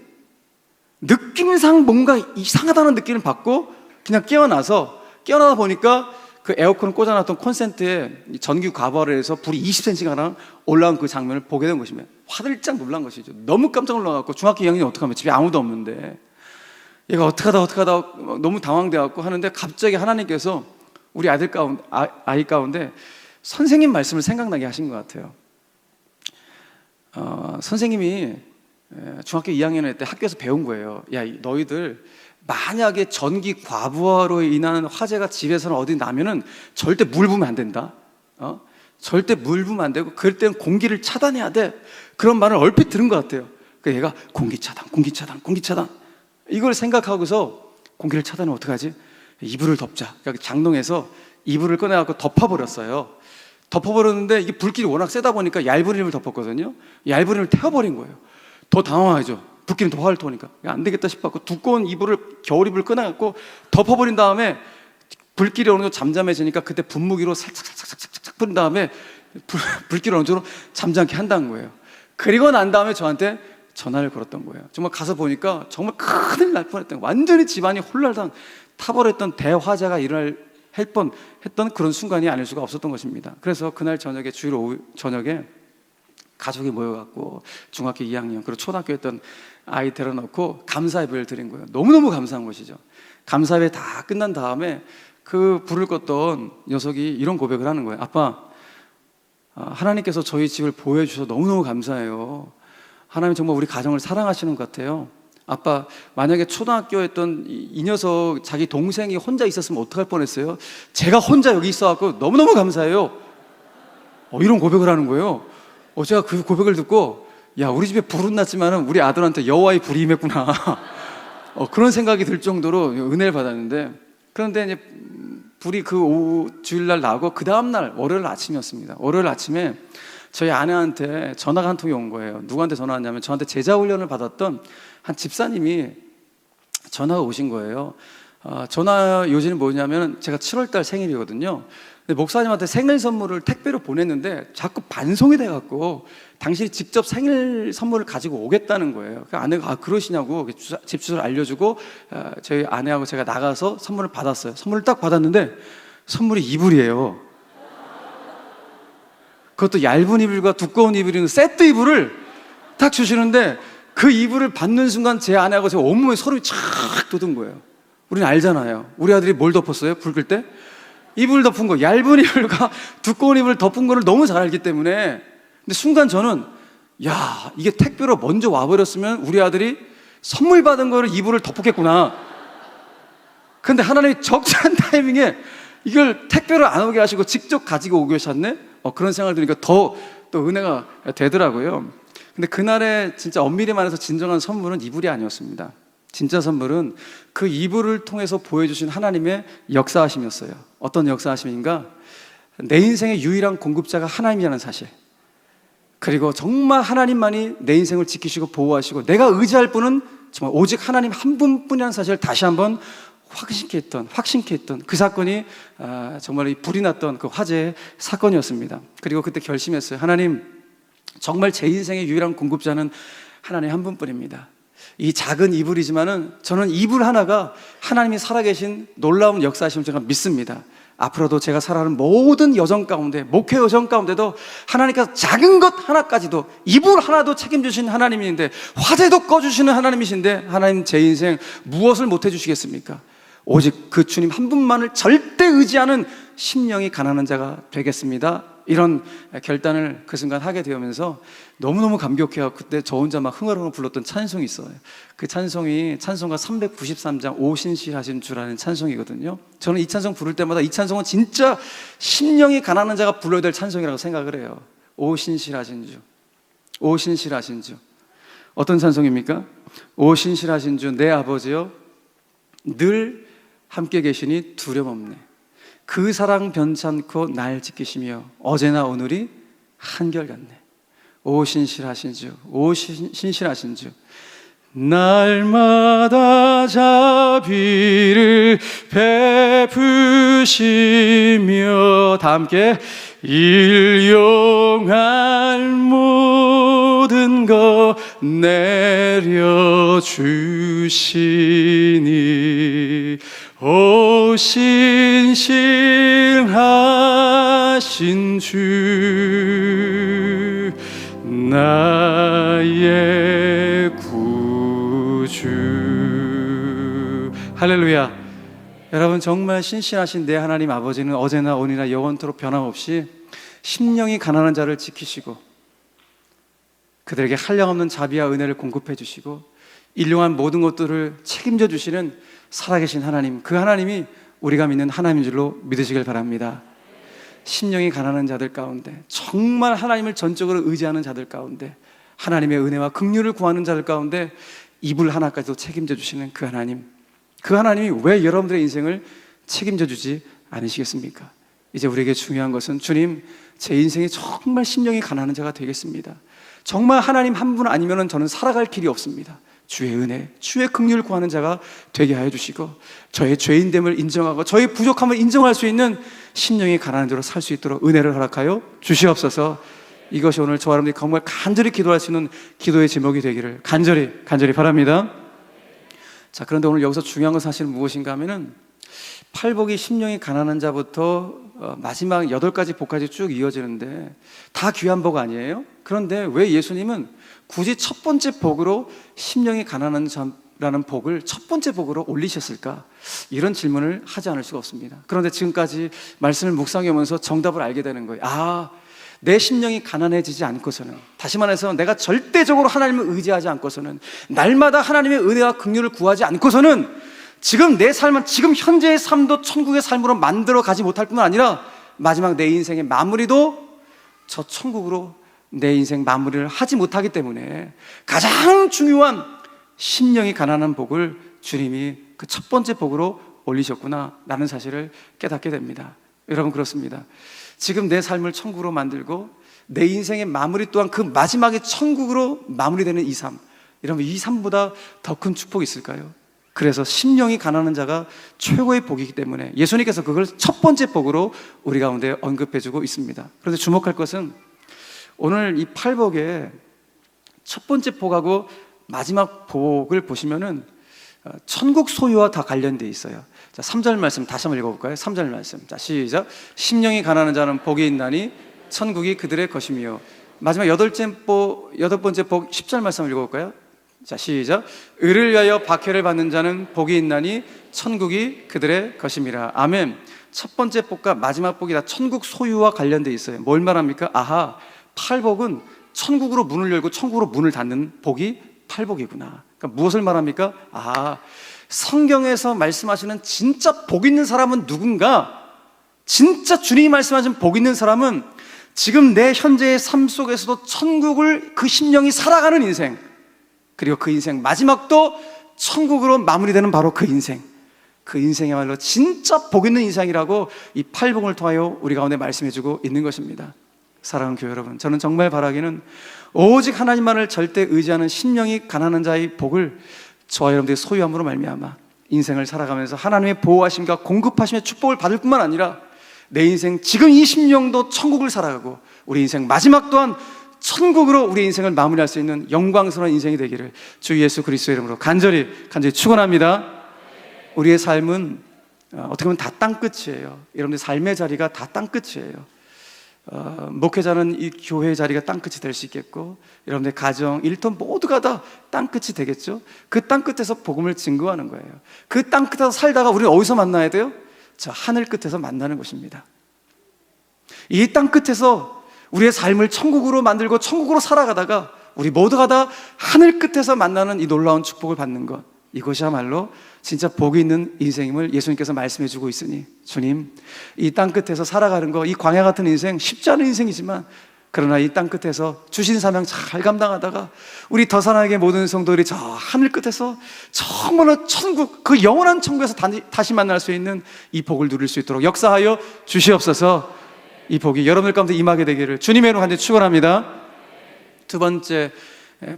느낌상 뭔가 이상하다는 느낌을 받고 그냥 깨어나다 보니까 그 에어컨을 꽂아놨던 콘센트에 전기 과부하를 해서 불이 20cm가 올라온 그 장면을 보게 된 것입니다. 화들짝 놀란 것이죠. 너무 깜짝 놀라갖고 중학교 2학년이 어떡하면, 집에 아무도 없는데 얘가 어떡하다 너무 당황돼갖고 하는데, 갑자기 하나님께서 우리 아이 가운데 선생님 말씀을 생각나게 하신 것 같아요. 선생님이 중학교 2학년 때 학교에서 배운 거예요. 너희들 만약에 전기 과부하로 인한 화재가 집에서는 어디 나면은 절대 물 부으면 안 된다. 절대 물 부으면 안 되고 그럴 때는 공기를 차단해야 돼. 그런 말을 얼핏 들은 것 같아요. 그래서 얘가 공기 차단 이걸 생각하고서 공기를 차단하면 어떡하지? 이불을 덮자. 그러니까 장롱에서 이불을 꺼내갖고 덮어버렸어요. 덮어버렸는데 이게 불길이 워낙 세다 보니까 얇은 이불을 덮었거든요. 얇은 이불을 태워버린 거예요. 더 당황하죠. 불길은 더 핥으니까 안 되겠다 싶어서 두꺼운 겨울 이불을 꺼내갖고 덮어버린 다음에 불길이 어느 정도 잠잠해지니까 그때 분무기로 살짝 뿌린 다음에 불길을 어느 정도 잠잠케 한다는 거예요. 그리고 난 다음에 저한테 전화를 걸었던 거예요. 정말 가서 보니까 정말 큰일 날 뻔했던 거예요. 완전히 집안이 홀랄당 타버렸던 대화재가 했던 그런 순간이 아닐 수가 없었던 것입니다. 그래서 그날 저녁에, 주일 오후 저녁에 가족이 모여갖고 중학교 2학년 그리고 초등학교 했던 아이 데려놓고 감사 예배를 드린 거예요. 너무너무 감사한 것이죠. 감사 예배 다 끝난 다음에 그 불을 껐던 녀석이 이런 고백을 하는 거예요. 아빠, 하나님께서 저희 집을 보호해 주셔서 너무너무 감사해요. 하나님 정말 우리 가정을 사랑하시는 것 같아요. 아빠, 만약에 초등학교에 있던 이 녀석 자기 동생이 혼자 있었으면 어떡할 뻔했어요? 제가 혼자 여기 있어갖고 너무너무 감사해요. 이런 고백을 하는 거예요. 제가 그 고백을 듣고, 야, 우리 집에 불은 났지만 우리 아들한테 여호와의 불이 임했구나. 그런 생각이 들 정도로 은혜를 받았는데, 그런데 이제 불이 그 주일날 나고 그 다음날 월요일 아침이었습니다. 월요일 아침에 저희 아내한테 전화가 한 통이 온 거예요. 누구한테 전화 왔냐면 저한테 제자훈련을 받았던 한 집사님이 전화가 오신 거예요. 전화 요지는 뭐냐면 제가 7월달 생일이거든요. 근데 목사님한테 생일 선물을 택배로 보냈는데 자꾸 반송이 돼갖고 당신이 직접 생일 선물을 가지고 오겠다는 거예요. 아내가 그러시냐고 집 주소를 알려주고 저희 아내하고 제가 나가서 선물을 받았어요. 선물을 딱 받았는데 선물이 이불이에요. 그것도 얇은 이불과 두꺼운 이불이 있는 세트 이불을 딱 주시는데 그 이불을 받는 순간 제 아내하고 제가 온몸에 소름이 착 돋은 거예요. 우리는 알잖아요. 우리 아들이 뭘 덮었어요? 불 끌 때? 이불 덮은 거, 얇은 이불과 두꺼운 이불 덮은 거를 너무 잘 알기 때문에. 근데 순간 저는 야, 이게 택배로 먼저 와버렸으면 우리 아들이 선물 받은 거를 이불을 덮었겠구나. 근데 하나님이 적절한 타이밍에 이걸 택배로 안 오게 하시고 직접 가지고 오게 하셨네? 그런 생각을 드니까 더 또 은혜가 되더라고요. 근데 그날에 진짜 엄밀히 말해서 진정한 선물은 이불이 아니었습니다. 진짜 선물은 그 이불을 통해서 보여주신 하나님의 역사하심이었어요. 어떤 역사하심인가? 내 인생의 유일한 공급자가 하나님이라는 사실, 그리고 정말 하나님만이 내 인생을 지키시고 보호하시고 내가 의지할 분은 정말 오직 하나님 한 분뿐이라는 사실을 다시 한번 확신케 했던 그 사건이 정말 이 불이 났던 그 화재의 사건이었습니다. 그리고 그때 결심했어요. 하나님, 정말 제 인생의 유일한 공급자는 하나님 한 분뿐입니다. 이 작은 이불이지만은 저는 이불 하나가 하나님이 살아계신 놀라운 역사하심을 제가 믿습니다. 앞으로도 제가 살아가는 모든 여정 가운데, 목회 여정 가운데도 하나님께서 작은 것 하나까지도, 이불 하나도 책임주신 하나님인데, 화재도 꺼주시는 하나님이신데, 하나님 제 인생 무엇을 못 해주시겠습니까? 오직 그 주님 한 분만을 절대 의지하는 심령이 가난한 자가 되겠습니다. 이런 결단을 그 순간 하게 되면서 너무너무 감격해요. 그때 저 혼자 막 흥얼흥얼 불렀던 찬송이 있어요. 그 찬송이 찬송가 393장 오신실하신 주라는 찬송이거든요. 저는 이 찬송 부를 때마다 이 찬송은 진짜 심령이 가난한 자가 불러야 될 찬송이라고 생각을 해요. 오신실하신 주, 오신실하신 주. 어떤 찬송입니까? 오신실하신 주 내 아버지여, 늘 함께 계시니 두려움 없네. 그 사랑 변찮고 날 지키시며 어제나 오늘이 한결같네. 오 신실하신 주, 오 신실하신 주, 날마다 자비를 베푸시며, 다 함께 일용할 모든 것 내려주시니 오 신실하신 주, 나의 구주. 할렐루야. 여러분, 정말 신실하신 내 하나님 아버지는 어제나 오늘이나 영원토록 변함없이 심령이 가난한 자를 지키시고 그들에게 한량없는 자비와 은혜를 공급해 주시고 일용한 모든 것들을 책임져 주시는 살아계신 하나님, 그 하나님이 우리가 믿는 하나님인 줄로 믿으시길 바랍니다. 심령이 가난한 자들 가운데, 정말 하나님을 전적으로 의지하는 자들 가운데, 하나님의 은혜와 긍휼을 구하는 자들 가운데 이불 하나까지도 책임져 주시는 그 하나님, 그 하나님이 왜 여러분들의 인생을 책임져 주지 않으시겠습니까? 이제 우리에게 중요한 것은, 주님, 제 인생이 정말 심령이 가난한 자가 되겠습니다. 정말 하나님 한 분 아니면 저는 살아갈 길이 없습니다. 주의 은혜, 주의 긍휼을 구하는 자가 되게 하여 주시고 저의 죄인됨을 인정하고 저의 부족함을 인정할 수 있는 심령이 가난한 자로 살 수 있도록 은혜를 허락하여 주시옵소서. 이것이 오늘 저와 여러분들이 정말 간절히 기도할 수 있는 기도의 제목이 되기를 간절히 바랍니다. 자, 그런데 오늘 여기서 중요한 건 사실 무엇인가 하면은, 팔복이 심령이 가난한 자부터 마지막 8가지 복까지 쭉 이어지는데 다 귀한 복 아니에요? 그런데 왜 예수님은 굳이 첫 번째 복으로 심령이 가난한 자라는 복을 첫 번째 복으로 올리셨을까? 이런 질문을 하지 않을 수가 없습니다. 그런데 지금까지 말씀을 묵상해 오면서 정답을 알게 되는 거예요. 내 심령이 가난해지지 않고서는, 다시 말해서 내가 절대적으로 하나님을 의지하지 않고서는, 날마다 하나님의 은혜와 긍휼을 구하지 않고서는 지금 내 삶은, 지금 현재의 삶도 천국의 삶으로 만들어 가지 못할 뿐만 아니라 마지막 내 인생의 마무리도 저 천국으로 내 인생 마무리를 하지 못하기 때문에 가장 중요한 심령이 가난한 복을 주님이 그 첫 번째 복으로 올리셨구나 라는 사실을 깨닫게 됩니다. 여러분, 그렇습니다. 지금 내 삶을 천국으로 만들고 내 인생의 마무리 또한 그 마지막에 천국으로 마무리되는 이 삶, 여러분, 이 삶보다 더 큰 축복이 있을까요? 그래서 심령이 가난한 자가 최고의 복이기 때문에 예수님께서 그걸 첫 번째 복으로 우리 가운데 언급해주고 있습니다. 그런데 주목할 것은 오늘 이 팔복의 첫 번째 복하고 마지막 복을 보시면은 천국 소유와 다 관련되어 있어요. 자, 3절 말씀 다시 한번 읽어볼까요? 3절 말씀. 자, 시작. 심령이 가난한 자는 복이 있나니 천국이 그들의 것이며. 마지막 여덟 번째 복 10절 말씀을 읽어볼까요? 자, 시작. 의를 위하여 박해를 받는 자는 복이 있나니 천국이 그들의 것임이라. 아멘. 첫 번째 복과 마지막 복이 다 천국 소유와 관련되어 있어요. 뭘 말합니까? 아하, 팔복은 천국으로 문을 열고 천국으로 문을 닫는 복이 팔복이구나. 그러니까 무엇을 말합니까? 아, 성경에서 말씀하시는 진짜 복 있는 사람은 누군가? 진짜 주님이 말씀하신 복 있는 사람은 지금 내 현재의 삶 속에서도 천국을 그 심령이 살아가는 인생, 그리고 그 인생 마지막도 천국으로 마무리되는 바로 그 인생, 그 인생이야말로 진짜 복 있는 인생이라고 이 팔복을 통하여 우리 가운데 말씀해주고 있는 것입니다. 사랑하는 교회 여러분, 저는 정말 바라기는 오직 하나님만을 절대 의지하는 심령이 가난한 자의 복을 저와 여러분들의 소유함으로 말미암아 인생을 살아가면서 하나님의 보호하심과 공급하심의 축복을 받을 뿐만 아니라 내 인생 지금 이 심령도 천국을 살아가고 우리 인생 마지막 또한 천국으로 우리 인생을 마무리할 수 있는 영광스러운 인생이 되기를 주 예수 그리스도의 이름으로 간절히 축원합니다. 우리의 삶은 어떻게 보면 다 땅끝이에요. 여러분들 삶의 자리가 다 땅끝이에요. 목회자는 이 교회의 자리가 땅끝이 될 수 있겠고, 여러분들 가정, 일터 모두가 다 땅끝이 되겠죠. 그 땅끝에서 복음을 증거하는 거예요. 그 땅끝에서 살다가 우리는 어디서 만나야 돼요? 저 하늘 끝에서 만나는 것입니다. 이 땅끝에서 우리의 삶을 천국으로 만들고 천국으로 살아가다가 우리 모두가 다 하늘 끝에서 만나는 이 놀라운 축복을 받는 것, 이것이야말로 진짜 복이 있는 인생임을 예수님께서 말씀해 주고 있으니, 주님, 이 땅끝에서 살아가는 거, 이 광야 같은 인생 쉽지 않은 인생이지만, 그러나 이 땅끝에서 주신 사명 잘 감당하다가 우리 더 사랑하게 모든 성도들이 저 하늘 끝에서 정말로 천국, 그 영원한 천국에서 다시 만날 수 있는 이 복을 누릴 수 있도록 역사하여 주시옵소서. 이 복이 여러분들 가운데 임하게 되기를 주님의 이름으로 간절히 축원합니다. 두 번째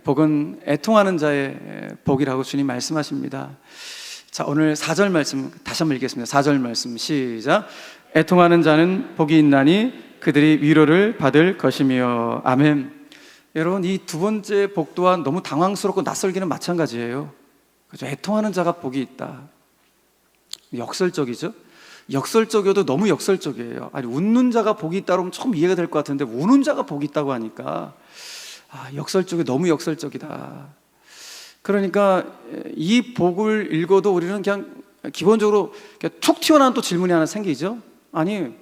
복은 애통하는 자의 복이라고 주님 말씀하십니다. 자, 오늘 4절 말씀 다시 한번 읽겠습니다. 4절 말씀 시작. 애통하는 자는 복이 있나니 그들이 위로를 받을 것이며. 아멘. 여러분, 이 두 번째 복 또한 너무 당황스럽고 낯설기는 마찬가지예요. 그렇죠? 애통하는 자가 복이 있다. 역설적이죠? 역설적이어도 너무 역설적이에요. 아니, 웃는 자가 복이 있다 그러면 처음 이해가 될 것 같은데 우는 자가 복이 있다고 하니까 역설적이 너무 역설적이다. 그러니까 이 복을 읽어도 우리는 그냥 기본적으로 그냥 툭 튀어나온 또 질문이 하나 생기죠. 아니,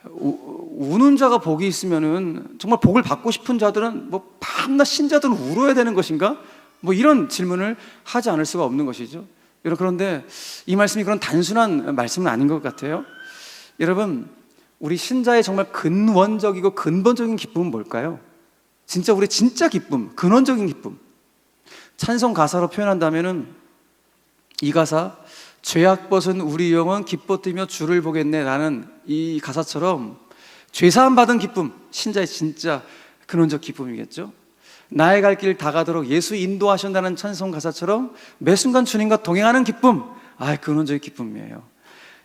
우는 자가 복이 있으면은 정말 복을 받고 싶은 자들은 뭐 밤낮 신자들은 울어야 되는 것인가? 뭐 이런 질문을 하지 않을 수가 없는 것이죠. 여러분, 그런데 이 말씀이 그런 단순한 말씀은 아닌 것 같아요. 여러분, 우리 신자의 정말 근원적이고 근본적인 기쁨은 뭘까요? 진짜 우리의 진짜 기쁨, 근원적인 기쁨. 찬송 가사로 표현한다면은 이 가사, 죄악 벗은 우리 영혼 기뻐 뛰며 주를 보겠네 라는 이 가사처럼 죄사함 받은 기쁨, 신자의 진짜 근원적 기쁨이겠죠. 나의 갈 길 다 가도록 예수 인도하신다는 찬송 가사처럼 매 순간 주님과 동행하는 기쁨, 근원적인 기쁨이에요.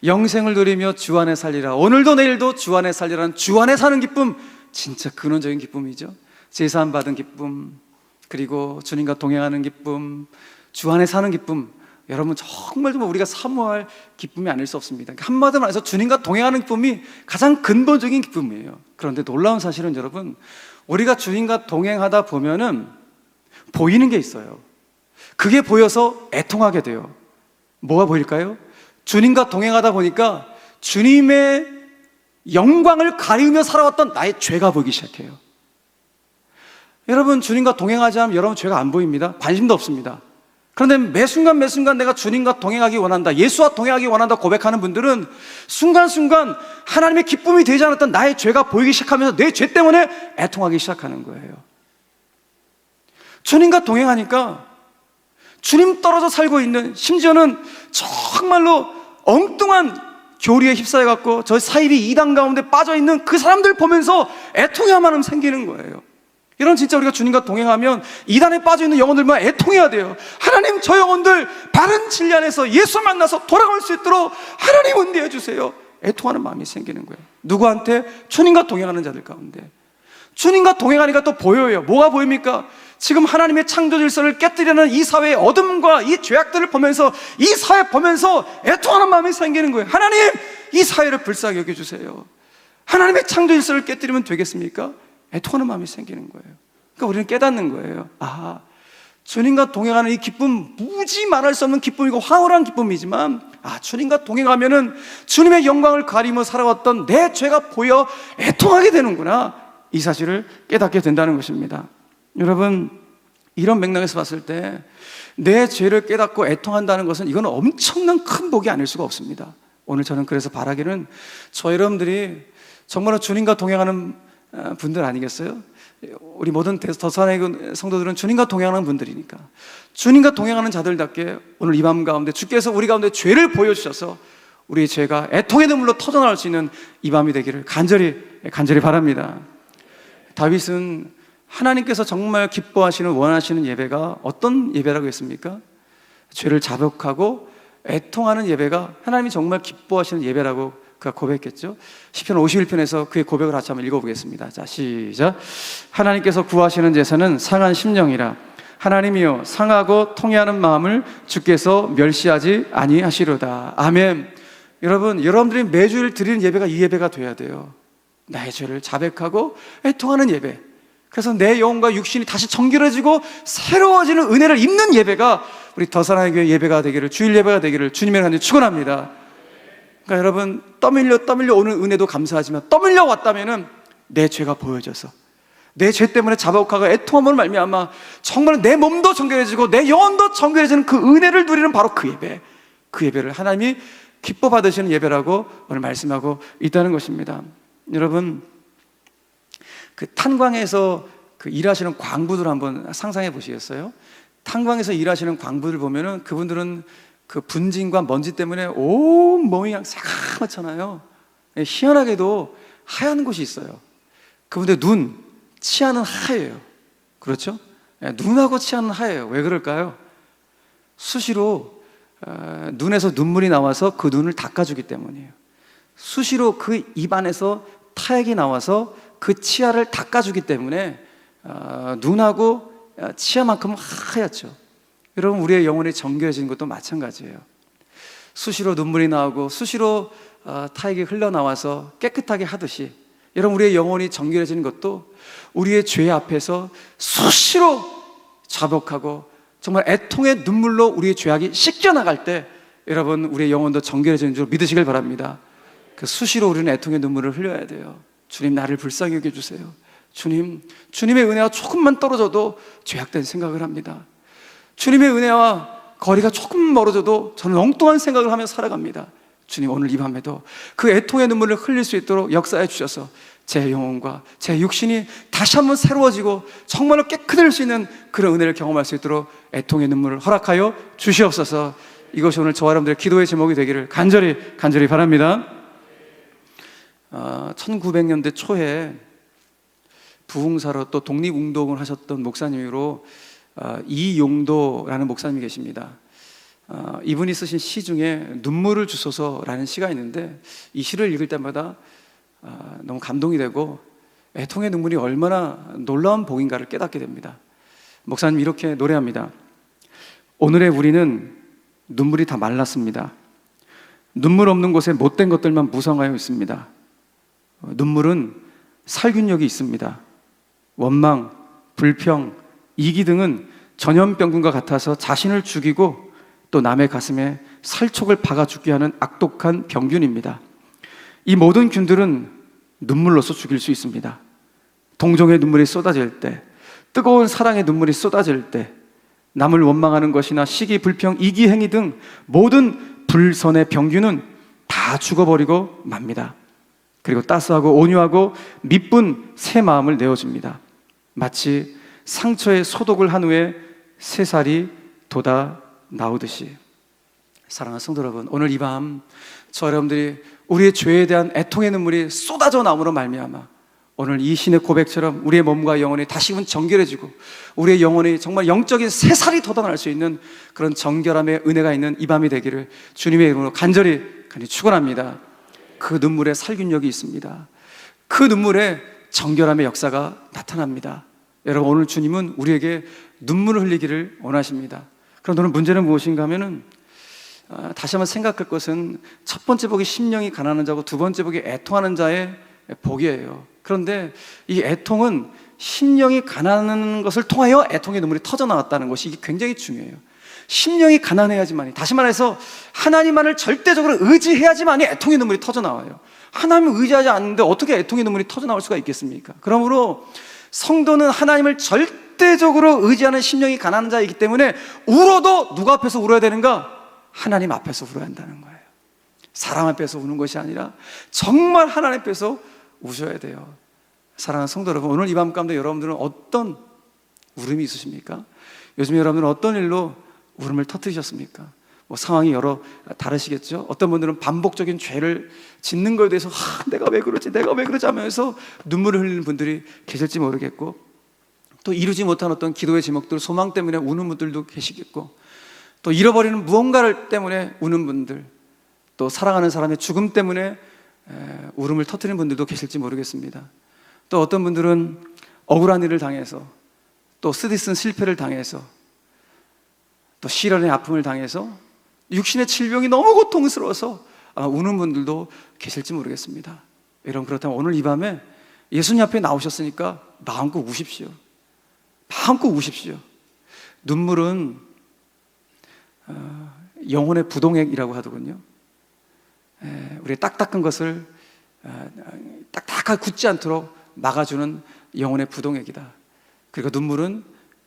영생을 누리며 주 안에 살리라, 오늘도 내일도 주 안에 살리라는 주 안에 사는 기쁨, 진짜 근원적인 기쁨이죠. 제사함 받은 기쁨, 그리고 주님과 동행하는 기쁨, 주 안에 사는 기쁨, 여러분 정말 우리가 사모할 기쁨이 아닐 수 없습니다. 한마디로 말해서 주님과 동행하는 기쁨이 가장 근본적인 기쁨이에요. 그런데 놀라운 사실은 여러분, 우리가 주님과 동행하다 보면은 보이는 게 있어요. 그게 보여서 애통하게 돼요. 뭐가 보일까요? 주님과 동행하다 보니까 주님의 영광을 가리우며 살아왔던 나의 죄가 보이기 시작해요. 여러분, 주님과 동행하지 않으면 여러분 죄가 안 보입니다. 관심도 없습니다. 그런데 매 순간 내가 주님과 동행하기 원한다, 예수와 동행하기 원한다 고백하는 분들은 순간순간 하나님의 기쁨이 되지 않았던 나의 죄가 보이기 시작하면서 내 죄 때문에 애통하기 시작하는 거예요. 주님과 동행하니까 주님 떨어져 살고 있는, 심지어는 정말로 엉뚱한 교리에 휩싸여갖고 저 사이비 이단 가운데 빠져있는 그 사람들 보면서 애통해야만 하면 생기는 거예요. 이런, 진짜 우리가 주님과 동행하면 이단에 빠져있는 영혼들만 애통해야 돼요. 하나님, 저 영혼들 바른 진리 안에서 예수 만나서 돌아갈 수 있도록 하나님 은혜해 주세요. 애통하는 마음이 생기는 거예요. 누구한테? 주님과 동행하는 자들 가운데. 주님과 동행하니까 또 보여요. 뭐가 보입니까? 지금 하나님의 창조 질서를 깨뜨리는 이 사회의 어둠과 이 죄악들을 보면서, 이 사회 보면서 애통하는 마음이 생기는 거예요. 하나님, 이 사회를 불쌍히 여겨주세요. 하나님의 창조 질서를 깨뜨리면 되겠습니까? 애통하는 마음이 생기는 거예요. 그러니까 우리는 깨닫는 거예요. 아, 주님과 동행하는 이 기쁨, 무지 말할 수 없는 기쁨이고 황홀한 기쁨이지만, 아, 주님과 동행하면은 주님의 영광을 가리며 살아왔던 내 죄가 보여 애통하게 되는구나, 이 사실을 깨닫게 된다는 것입니다. 여러분, 이런 맥락에서 봤을 때 내 죄를 깨닫고 애통한다는 것은, 이건 엄청난 큰 복이 아닐 수가 없습니다. 오늘 저는 그래서 바라기는, 저 여러분들이 정말로 주님과 동행하는 분들 아니겠어요? 우리 모든 더산의 성도들은 주님과 동행하는 분들이니까, 주님과 동행하는 자들답게 오늘 이 밤 가운데 주께서 우리 가운데 죄를 보여주셔서 우리의 죄가 애통의 눈물로 터져나올 수 있는 이 밤이 되기를 간절히 바랍니다. 다윗은 하나님께서 정말 기뻐하시는, 원하시는 예배가 어떤 예배라고 했습니까? 죄를 자복하고 애통하는 예배가 하나님이 정말 기뻐하시는 예배라고 그가 고백했죠. 시편 51편에서 그의 고백을 같이 한번 읽어보겠습니다. 자, 시작. 하나님께서 구하시는 제사는 상한 심령이라. 하나님이여, 상하고 통회하는 마음을 주께서 멸시하지 아니하시로다. 아멘. 여러분, 여러분들이 매주일 드리는 예배가 이 예배가 돼야 돼요. 나의 죄를 자백하고 애통하는 예배. 그래서 내 영혼과 육신이 다시 정결해지고 새로워지는 은혜를 입는 예배가 우리 더사랑의 교회 예배가 되기를, 주일 예배가 되기를 주님의 간절히 축원합니다. 그러니까 여러분, 떠밀려 오는 은혜도 감사하지만, 떠밀려 왔다면은 내 죄가 보여져서 내 죄 때문에 자복하고 애통함으로 말미암아 정말 내 몸도 정결해지고 내 영혼도 정결해지는 그 은혜를 누리는 바로 그 예배, 그 예배를 하나님이 기뻐 받으시는 예배라고 오늘 말씀하고 있다는 것입니다. 여러분, 그 탄광에서 그 일하시는 광부들 한번 상상해 보시겠어요? 탄광에서 일하시는 광부들 보면은 그분들은 그 분진과 먼지 때문에 온 몸이 그냥 새카맣잖아요. 희한하게도 하얀 곳이 있어요. 그분들 눈, 치아는 하얘요. 그렇죠? 눈하고 치아는 하얘요. 왜 그럴까요? 수시로 눈에서 눈물이 나와서 그 눈을 닦아주기 때문이에요. 수시로 그 입안에서 타액이 나와서 그 치아를 닦아주기 때문에 눈하고 치아만큼은 하얗죠. 여러분, 우리의 영혼이 정결해지는 것도 마찬가지예요. 수시로 눈물이 나오고 수시로 타액이 흘러나와서 깨끗하게 하듯이, 여러분, 우리의 영혼이 정결해지는 것도 우리의 죄 앞에서 수시로 자복하고 정말 애통의 눈물로 우리의 죄악이 씻겨나갈 때, 여러분, 우리의 영혼도 정결해지는 줄 믿으시길 바랍니다. 그 수시로 우리는 애통의 눈물을 흘려야 돼요. 주님, 나를 불쌍히 여겨주세요. 주님, 주님의 은혜와 조금만 떨어져도 죄악된 생각을 합니다. 주님의 은혜와 거리가 조금 멀어져도 저는 엉뚱한 생각을 하며 살아갑니다. 주님, 오늘 이 밤에도 그 애통의 눈물을 흘릴 수 있도록 역사해 주셔서 제 영혼과 제 육신이 다시 한번 새로워지고 정말로 깨끗해질 수 있는 그런 은혜를 경험할 수 있도록 애통의 눈물을 허락하여 주시옵소서. 이것이 오늘 저와 여러분들의 기도의 제목이 되기를 간절히 바랍니다. 1900년대 초에 부흥사로 또 독립운동을 하셨던 목사님으로 이용도라는 목사님이 계십니다. 이분이 쓰신 시 중에 눈물을 주소서라는 시가 있는데, 이 시를 읽을 때마다 너무 감동이 되고 애통의 눈물이 얼마나 놀라운 복인가를 깨닫게 됩니다. 목사님 이렇게 노래합니다. 오늘의 우리는 눈물이 다 말랐습니다. 눈물 없는 곳에 못된 것들만 무성하여 있습니다. 눈물은 살균력이 있습니다. 원망, 불평, 이기 등은 전염병균과 같아서 자신을 죽이고 또 남의 가슴에 살촉을 박아 죽게 하는 악독한 병균입니다. 이 모든 균들은 눈물로서 죽일 수 있습니다. 동정의 눈물이 쏟아질 때, 뜨거운 사랑의 눈물이 쏟아질 때, 남을 원망하는 것이나 시기, 불평, 이기행위 등 모든 불선의 병균은 다 죽어버리고 맙니다. 그리고 따스하고 온유하고 미쁜 새 마음을 내어줍니다. 마치 상처에 소독을 한 후에 새살이 돋아 나오듯이. 사랑하는 성도 여러분, 오늘 이 밤 저 여러분들이 우리의 죄에 대한 애통의 눈물이 쏟아져 나옴으로 말미암아 오늘 이 신의 고백처럼 우리의 몸과 영혼이 다시금 정결해지고 우리의 영혼이 정말 영적인 새살이 돋아날 수 있는 그런 정결함의 은혜가 있는 이 밤이 되기를 주님의 이름으로 간절히 축원합니다. 그 눈물에 살균력이 있습니다. 그 눈물에 정결함의 역사가 나타납니다. 여러분, 오늘 주님은 우리에게 눈물을 흘리기를 원하십니다. 그런데 오늘 문제는 무엇인가 하면은 다시 한번 생각할 것은 첫 번째 복이 심령이 가난한 자고 두 번째 복이 애통하는 자의 복이에요. 그런데 이 애통은 심령이 가난한 것을 통하여 애통의 눈물이 터져 나왔다는 것이 이게 굉장히 중요해요. 심령이 가난해야지만이, 다시 말해서 하나님만을 절대적으로 의지해야지만이 애통의 눈물이 터져 나와요. 하나님을 의지하지 않는데 어떻게 애통의 눈물이 터져 나올 수가 있겠습니까? 그러므로 성도는 하나님을 절대적으로 의지하는 심령이 가난한 자이기 때문에 울어도 누가 앞에서 울어야 되는가? 하나님 앞에서 울어야 한다는 거예요. 사람 앞에서 우는 것이 아니라 정말 하나님 앞에서 우셔야 돼요. 사랑하는 성도 여러분, 오늘 이 밤 가운데 여러분들은 어떤 울음이 있으십니까? 요즘 여러분들은 어떤 일로 울음을 터뜨리셨습니까? 뭐 상황이 여러 다르시겠죠? 어떤 분들은 반복적인 죄를 짓는 것에 대해서 내가 왜 그러지 하면서 눈물을 흘리는 분들이 계실지 모르겠고, 또 이루지 못한 어떤 기도의 제목들, 소망 때문에 우는 분들도 계시겠고, 또 잃어버리는 무언가를 때문에 우는 분들, 또 사랑하는 사람의 죽음 때문에 울음을 터뜨리는 분들도 계실지 모르겠습니다. 또 어떤 분들은 억울한 일을 당해서, 또 쓰디쓴 실패를 당해서, 또 시련의 아픔을 당해서 육신의 질병이 너무 고통스러워서 아마 우는 분들도 계실지 모르겠습니다. 여러분, 그렇다면 오늘 이 밤에 예수님 앞에 나오셨으니까 마음껏 우십시오. 마음껏 우십시오. 눈물은 영혼의 부동액이라고 하더군요. 우리의 딱딱한 것을 딱딱하게 굳지 않도록 막아주는 영혼의 부동액이다. 그리고 눈물은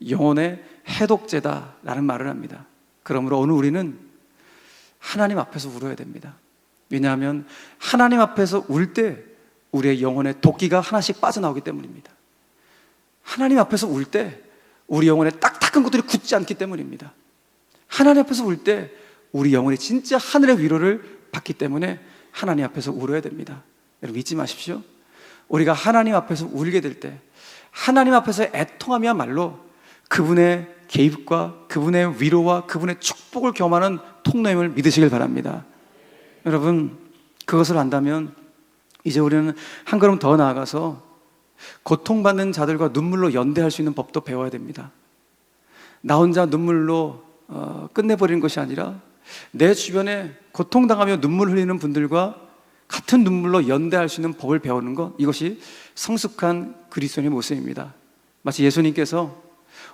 영혼의 해독제다라는 말을 합니다. 그러므로 오늘 우리는 하나님 앞에서 울어야 됩니다. 왜냐하면 하나님 앞에서 울 때 우리의 영혼의 도끼가 하나씩 빠져나오기 때문입니다. 하나님 앞에서 울 때 우리 영혼의 딱딱한 것들이 굳지 않기 때문입니다. 하나님 앞에서 울 때 우리 영혼이 진짜 하늘의 위로를 받기 때문에 하나님 앞에서 울어야 됩니다. 여러분, 잊지 마십시오. 우리가 하나님 앞에서 울게 될 때, 하나님 앞에서 애통함이야말로 그분의 개입과 그분의 위로와 그분의 축복을 경험하는 통로임을 믿으시길 바랍니다. 여러분, 그것을 안다면 이제 우리는 한 걸음 더 나아가서 고통받는 자들과 눈물로 연대할 수 있는 법도 배워야 됩니다. 나 혼자 눈물로 끝내버리는 것이 아니라 내 주변에 고통당하며 눈물 흘리는 분들과 같은 눈물로 연대할 수 있는 법을 배우는 것, 이것이 성숙한 그리스도인의 모습입니다. 마치 예수님께서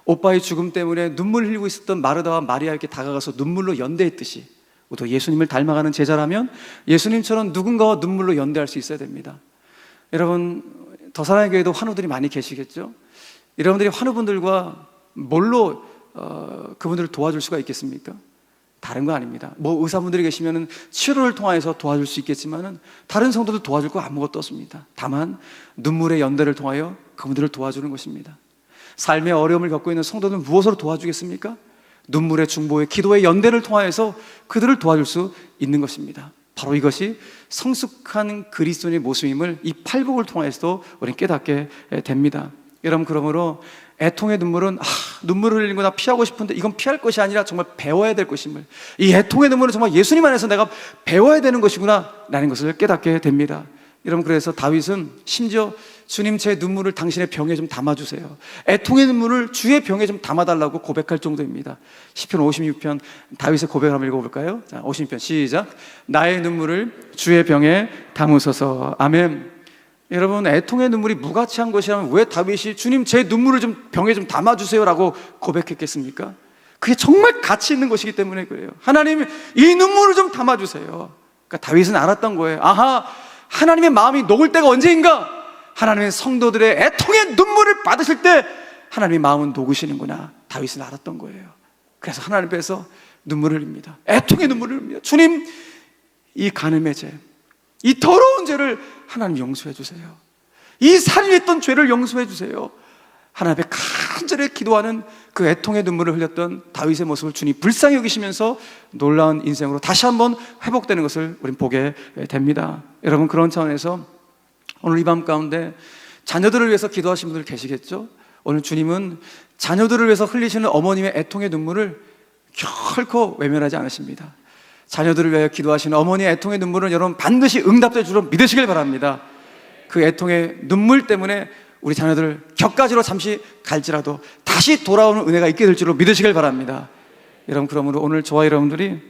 오빠의 죽음 때문에 눈물 흘리고 있었던 마르다와 마리아에게 다가가서 눈물로 연대했듯이, 또 예수님을 닮아가는 제자라면 예수님처럼 누군가와 눈물로 연대할 수 있어야 됩니다. 여러분, 더 사랑의 교회도 환우들이 많이 계시겠죠? 여러분들이 환우분들과 뭘로 그분들을 도와줄 수가 있겠습니까? 다른 거 아닙니다. 뭐 의사분들이 계시면 치료를 통해서 도와줄 수 있겠지만은 다른 성도들 도와줄 거 아무것도 없습니다. 다만 눈물의 연대를 통하여 그분들을 도와주는 것입니다. 삶의 어려움을 겪고 있는 성도들은 무엇으로 도와주겠습니까? 눈물의 중보의 기도의 연대를 통하여서 그들을 도와줄 수 있는 것입니다. 바로 이것이 성숙한 그리스도인의 모습임을 이 팔복을 통해서도 우리는 깨닫게 됩니다. 여러분, 그러므로 애통의 눈물은 눈물을 흘리는 거 나 피하고 싶은데 이건 피할 것이 아니라 정말 배워야 될 것임을, 이 애통의 눈물은 정말 예수님 안에서 내가 배워야 되는 것이구나 라는 것을 깨닫게 됩니다. 여러분, 그래서 다윗은 심지어 주님, 제 눈물을 당신의 병에 좀 담아주세요, 애통의 눈물을 주의 병에 좀 담아달라고 고백할 정도입니다. 시편 56편 다윗의 고백을 한번 읽어볼까요? 자, 56편 시작. 나의 눈물을 주의 병에 담으소서. 아멘. 여러분, 애통의 눈물이 무가치한 것이라면 왜 다윗이 주님, 제 눈물을 좀 병에 좀 담아주세요 라고 고백했겠습니까? 그게 정말 가치 있는 것이기 때문에 그래요. 하나님, 이 눈물을 좀 담아주세요. 그러니까 다윗은 알았던 거예요. 아하, 하나님의 마음이 녹을 때가 언제인가? 하나님의 성도들의 애통의 눈물을 받으실 때 하나님의 마음은 녹으시는구나, 다윗은 알았던 거예요. 그래서 하나님 앞에서 눈물을 흘립니다. 애통의 눈물을 흘립니다. 주님, 이 간음의 죄, 이 더러운 죄를 하나님 용서해 주세요. 이 살인했던 죄를 용서해 주세요. 하나님 앞에 간절히 기도하는 그 애통의 눈물을 흘렸던 다윗의 모습을 주님 불쌍히 여기시면서 놀라운 인생으로 다시 한번 회복되는 것을 우린 보게 됩니다. 여러분, 그런 차원에서 오늘 이 밤 가운데 자녀들을 위해서 기도하신 분들 계시겠죠? 오늘 주님은 자녀들을 위해서 흘리시는 어머님의 애통의 눈물을 결코 외면하지 않으십니다. 자녀들을 위하여 기도하시는 어머니의 애통의 눈물은 여러분 반드시 응답될 줄로 믿으시길 바랍니다. 그 애통의 눈물 때문에 우리 자녀들 격가지로 잠시 갈지라도 다시 돌아오는 은혜가 있게 될 줄로 믿으시길 바랍니다. 여러분, 그러므로 오늘 저와 여러분들이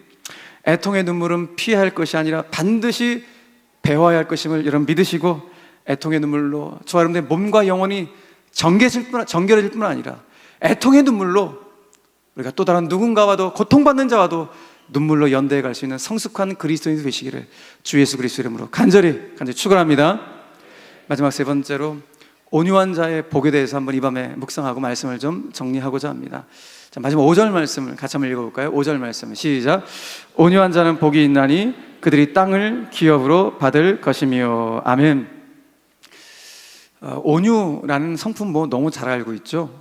애통의 눈물은 피해야 할 것이 아니라 반드시 배워야 할 것임을 여러분 믿으시고, 애통의 눈물로 저와 여러분들의 몸과 영혼이 정결해질 뿐 아니라 애통의 눈물로 우리가 또 다른 누군가와도, 고통받는 자와도 눈물로 연대해 갈 수 있는 성숙한 그리스도인이 되시기를 주 예수 그리스도 이름으로 간절히 축원합니다. 마지막 세 번째로 온유한 자의 복에 대해서 한번 이 밤에 묵상하고 말씀을 좀 정리하고자 합니다. 자, 마지막 5절 말씀을 같이 한번 읽어볼까요? 5절 말씀 시작. 온유한 자는 복이 있나니 그들이 땅을 기업으로 받을 것이며. 아멘. 온유라는 성품 너무 잘 알고 있죠.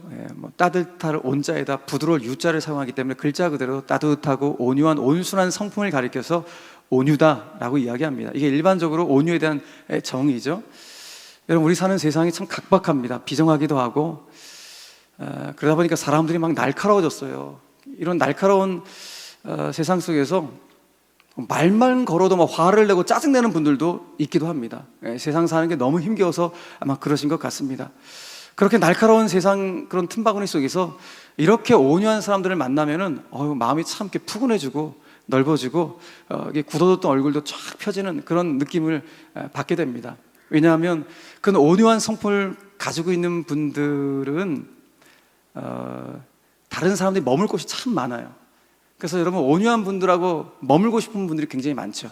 따뜻할 온자에다 부드러울 유자를 사용하기 때문에 글자 그대로 따뜻하고 온유한, 온순한 성품을 가리켜서 온유다라고 이야기합니다. 이게 일반적으로 온유에 대한 정의죠. 여러분, 우리 사는 세상이 참 각박합니다. 비정하기도 하고, 그러다 보니까 사람들이 막 날카로워졌어요. 이런 날카로운 세상 속에서 말만 걸어도 막 화를 내고 짜증내는 분들도 있기도 합니다. 세상 사는 게 너무 힘겨워서 아마 그러신 것 같습니다. 그렇게 날카로운 세상, 그런 틈바구니 속에서 이렇게 온유한 사람들을 만나면은 마음이 참 이렇게 푸근해지고 넓어지고, 굳어졌던 얼굴도 쫙 펴지는 그런 느낌을 받게 됩니다. 왜냐하면 그 온유한 성품을 가지고 있는 분들은 다른 사람들이 머물 곳이 참 많아요. 그래서 여러분, 온유한 분들하고 머물고 싶은 분들이 굉장히 많죠.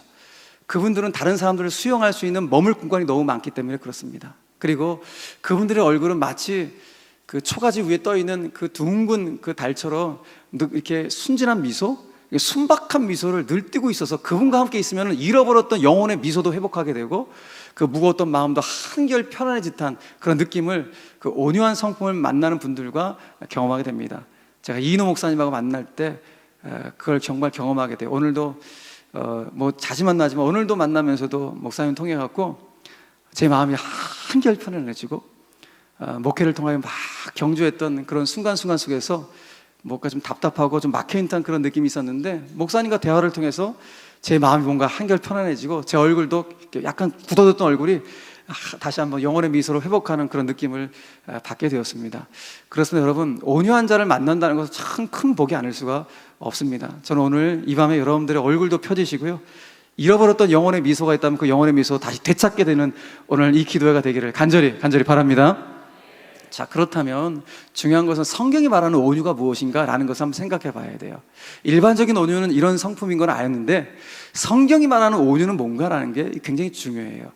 그분들은 다른 사람들을 수용할 수 있는 머물 공간이 너무 많기 때문에 그렇습니다. 그리고 그분들의 얼굴은 마치 그 초가지 위에 떠 있는 그 둥근 그 달처럼 이렇게 순진한 미소, 순박한 미소를 늘 띠고 있어서 그분과 함께 있으면 잃어버렸던 영혼의 미소도 회복하게 되고, 그 무거웠던 마음도 한결 편안해진 듯한 그런 느낌을 그 온유한 성품을 만나는 분들과 경험하게 됩니다. 제가 이인호 목사님하고 만날 때 그걸 정말 경험하게 돼요. 오늘도 자주 만나지만 오늘도 만나면서도 목사님 통해 갖고 제 마음이 한결 편안해지고, 목회를 통하여 막 경주했던 그런 순간순간 속에서 뭔가 좀 답답하고 좀 막혀있는 듯한 그런 느낌이 있었는데, 목사님과 대화를 통해서 제 마음이 뭔가 한결 편안해지고, 제 얼굴도 약간 굳어졌던 얼굴이 다시 한번 영혼의 미소로 회복하는 그런 느낌을 받게 되었습니다. 그렇습니다. 여러분, 온유한 자를 만난다는 것은 참 큰 복이 아닐 수가 없습니다. 저는 오늘 이 밤에 여러분들의 얼굴도 펴지시고요, 잃어버렸던 영혼의 미소가 있다면 그 영혼의 미소 다시 되찾게 되는 오늘 이 기도회가 되기를 간절히 바랍니다. 자, 그렇다면 중요한 것은 성경이 말하는 온유가 무엇인가라는 것을 한번 생각해 봐야 돼요. 일반적인 온유는 이런 성품인 건 아는데, 성경이 말하는 온유는 뭔가라는 게 굉장히 중요해요.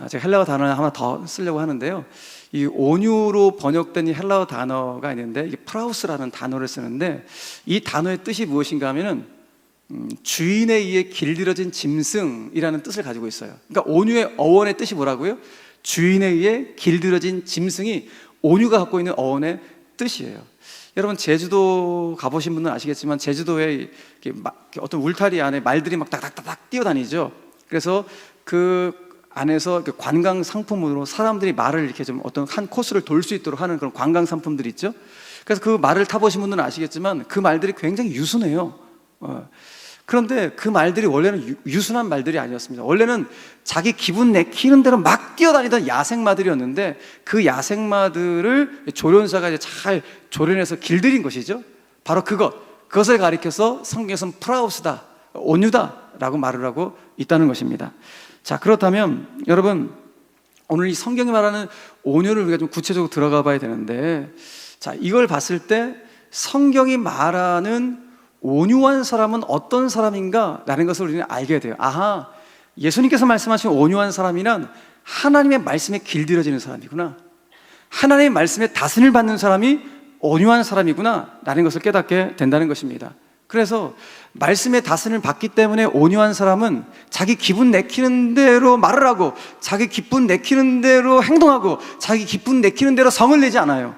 제가 헬라어 단어 하나 더 쓰려고 하는데요, 이 온유로 번역된 이 헬라어 단어가 있는데, 이게 프라우스라는 단어를 쓰는데, 이 단어의 뜻이 무엇인가 하면은 주인에 의해 길들여진 짐승이라는 뜻을 가지고 있어요. 그러니까 온유의 어원의 뜻이 뭐라고요? 주인에 의해 길들여진 짐승이 온유가 갖고 있는 어원의 뜻이에요. 여러분, 제주도 가보신 분은 아시겠지만 제주도에 어떤 울타리 안에 말들이 막 딱딱딱 뛰어다니죠. 그래서 그 안에서 관광 상품으로 사람들이 말을 이렇게 좀 어떤 한 코스를 돌 수 있도록 하는 그런 관광 상품들이 있죠. 그래서 그 말을 타보신 분들은 아시겠지만 그 말들이 굉장히 유순해요. 그런데 그 말들이 원래는 유순한 말들이 아니었습니다. 원래는 자기 기분 내키는 대로 막 뛰어다니던 야생마들이었는데, 그 야생마들을 조련사가 이제 잘 조련해서 길들인 것이죠. 바로 그것을 가리켜서 성경에서는 프라우스다, 온유다라고 말을 하고 있다는 것입니다. 자, 그렇다면 여러분, 오늘 이 성경이 말하는 온유를 우리가 좀 구체적으로 들어가 봐야 되는데, 자, 이걸 봤을 때 성경이 말하는 온유한 사람은 어떤 사람인가 라는 것을 우리는 알게 돼요. 아하, 예수님께서 말씀하신 온유한 사람이란 하나님의 말씀에 길들여지는 사람이구나, 하나님의 말씀에 다스림을 받는 사람이 온유한 사람이구나 라는 것을 깨닫게 된다는 것입니다. 그래서 말씀에 다스림을 받기 때문에 온유한 사람은 자기 기분 내키는 대로 말을 하고, 자기 기분 내키는 대로 행동하고, 자기 기분 내키는 대로 성을 내지 않아요.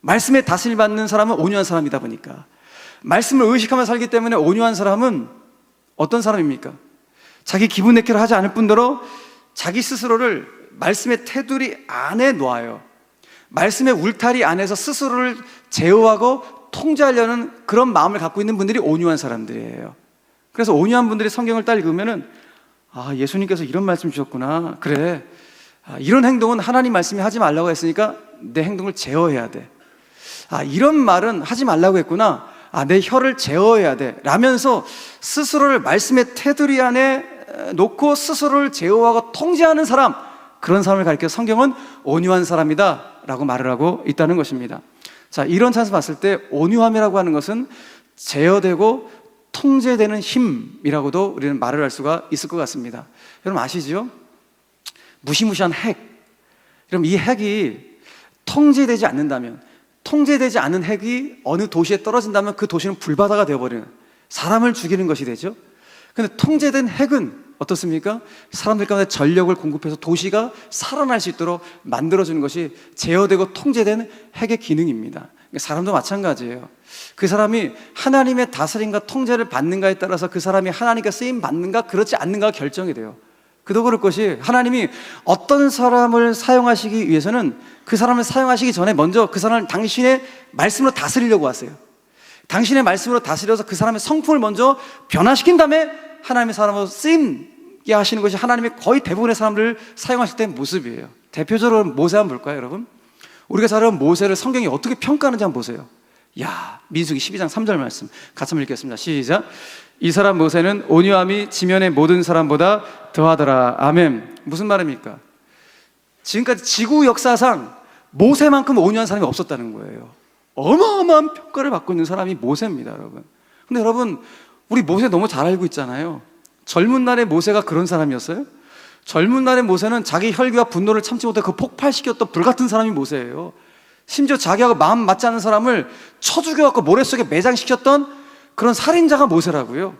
말씀에 다스림을 받는 사람은 온유한 사람이다 보니까. 말씀을 의식하며 살기 때문에 온유한 사람은 어떤 사람입니까? 자기 기분 내키려 하지 않을 뿐더러 자기 스스로를 말씀의 테두리 안에 놓아요. 말씀의 울타리 안에서 스스로를 제어하고 통제하려는 그런 마음을 갖고 있는 분들이 온유한 사람들이에요. 그래서 온유한 분들이 성경을 딱 읽으면은, 아, 예수님께서 이런 말씀 주셨구나. 그래, 이런 행동은 하나님 말씀이 하지 말라고 했으니까 내 행동을 제어해야 돼. 아, 이런 말은 하지 말라고 했구나. 아, 내 혀를 제어해야 돼 라면서 스스로를 말씀의 테두리 안에 놓고 스스로를 제어하고 통제하는 사람, 그런 사람을 가리켜 성경은 온유한 사람이다 라고 말을 하고 있다는 것입니다. 자, 이런 찬스 봤을 때 온유함이라고 하는 것은 제어되고 통제되는 힘이라고도 우리는 말을 할 수가 있을 것 같습니다. 여러분 아시죠? 무시무시한 핵, 그럼 이 핵이 통제되지 않는다면, 통제되지 않은 핵이 어느 도시에 떨어진다면 그 도시는 불바다가 되어버리는, 사람을 죽이는 것이 되죠. 그런데 통제된 핵은 어떻습니까? 사람들 가운데 전력을 공급해서 도시가 살아날 수 있도록 만들어주는 것이 제어되고 통제된 핵의 기능입니다. 사람도 마찬가지예요. 그 사람이 하나님의 다스림과 통제를 받는가에 따라서 그 사람이 하나님께 쓰임 받는가 그렇지 않는가가 결정이 돼요. 그도 그럴 것이, 하나님이 어떤 사람을 사용하시기 위해서는 그 사람을 사용하시기 전에 먼저 그 사람을 당신의 말씀으로 다스리려고 하세요. 당신의 말씀으로 다스려서 그 사람의 성품을 먼저 변화시킨 다음에 하나님의 사람으로 쓰임게 하시는 것이 하나님의 거의 대부분의 사람들을 사용하실 때 모습이에요. 대표적으로 모세 한번 볼까요, 여러분? 우리가 잘 아는 모세를 성경이 어떻게 평가하는지 한번 보세요. 야, 민수기 12장 3절 말씀 같이 한번 읽겠습니다. 시작. 이 사람 모세는 온유함이 지면의 모든 사람보다 더하더라. 아멘. 무슨 말입니까? 지금까지 지구 역사상 모세만큼 온유한 사람이 없었다는 거예요. 어마어마한 평가를 받고 있는 사람이 모세입니다, 여러분. 근데 여러분, 우리 모세 너무 잘 알고 있잖아요. 젊은 날의 모세가 그런 사람이었어요? 젊은 날의 모세는 자기 혈기와 분노를 참지 못해 그 폭발시켰던 불같은 사람이 모세예요. 심지어 자기하고 마음 맞지 않는 사람을 쳐 죽여갖고 모래 속에 매장시켰던 그런 살인자가 모세라고요.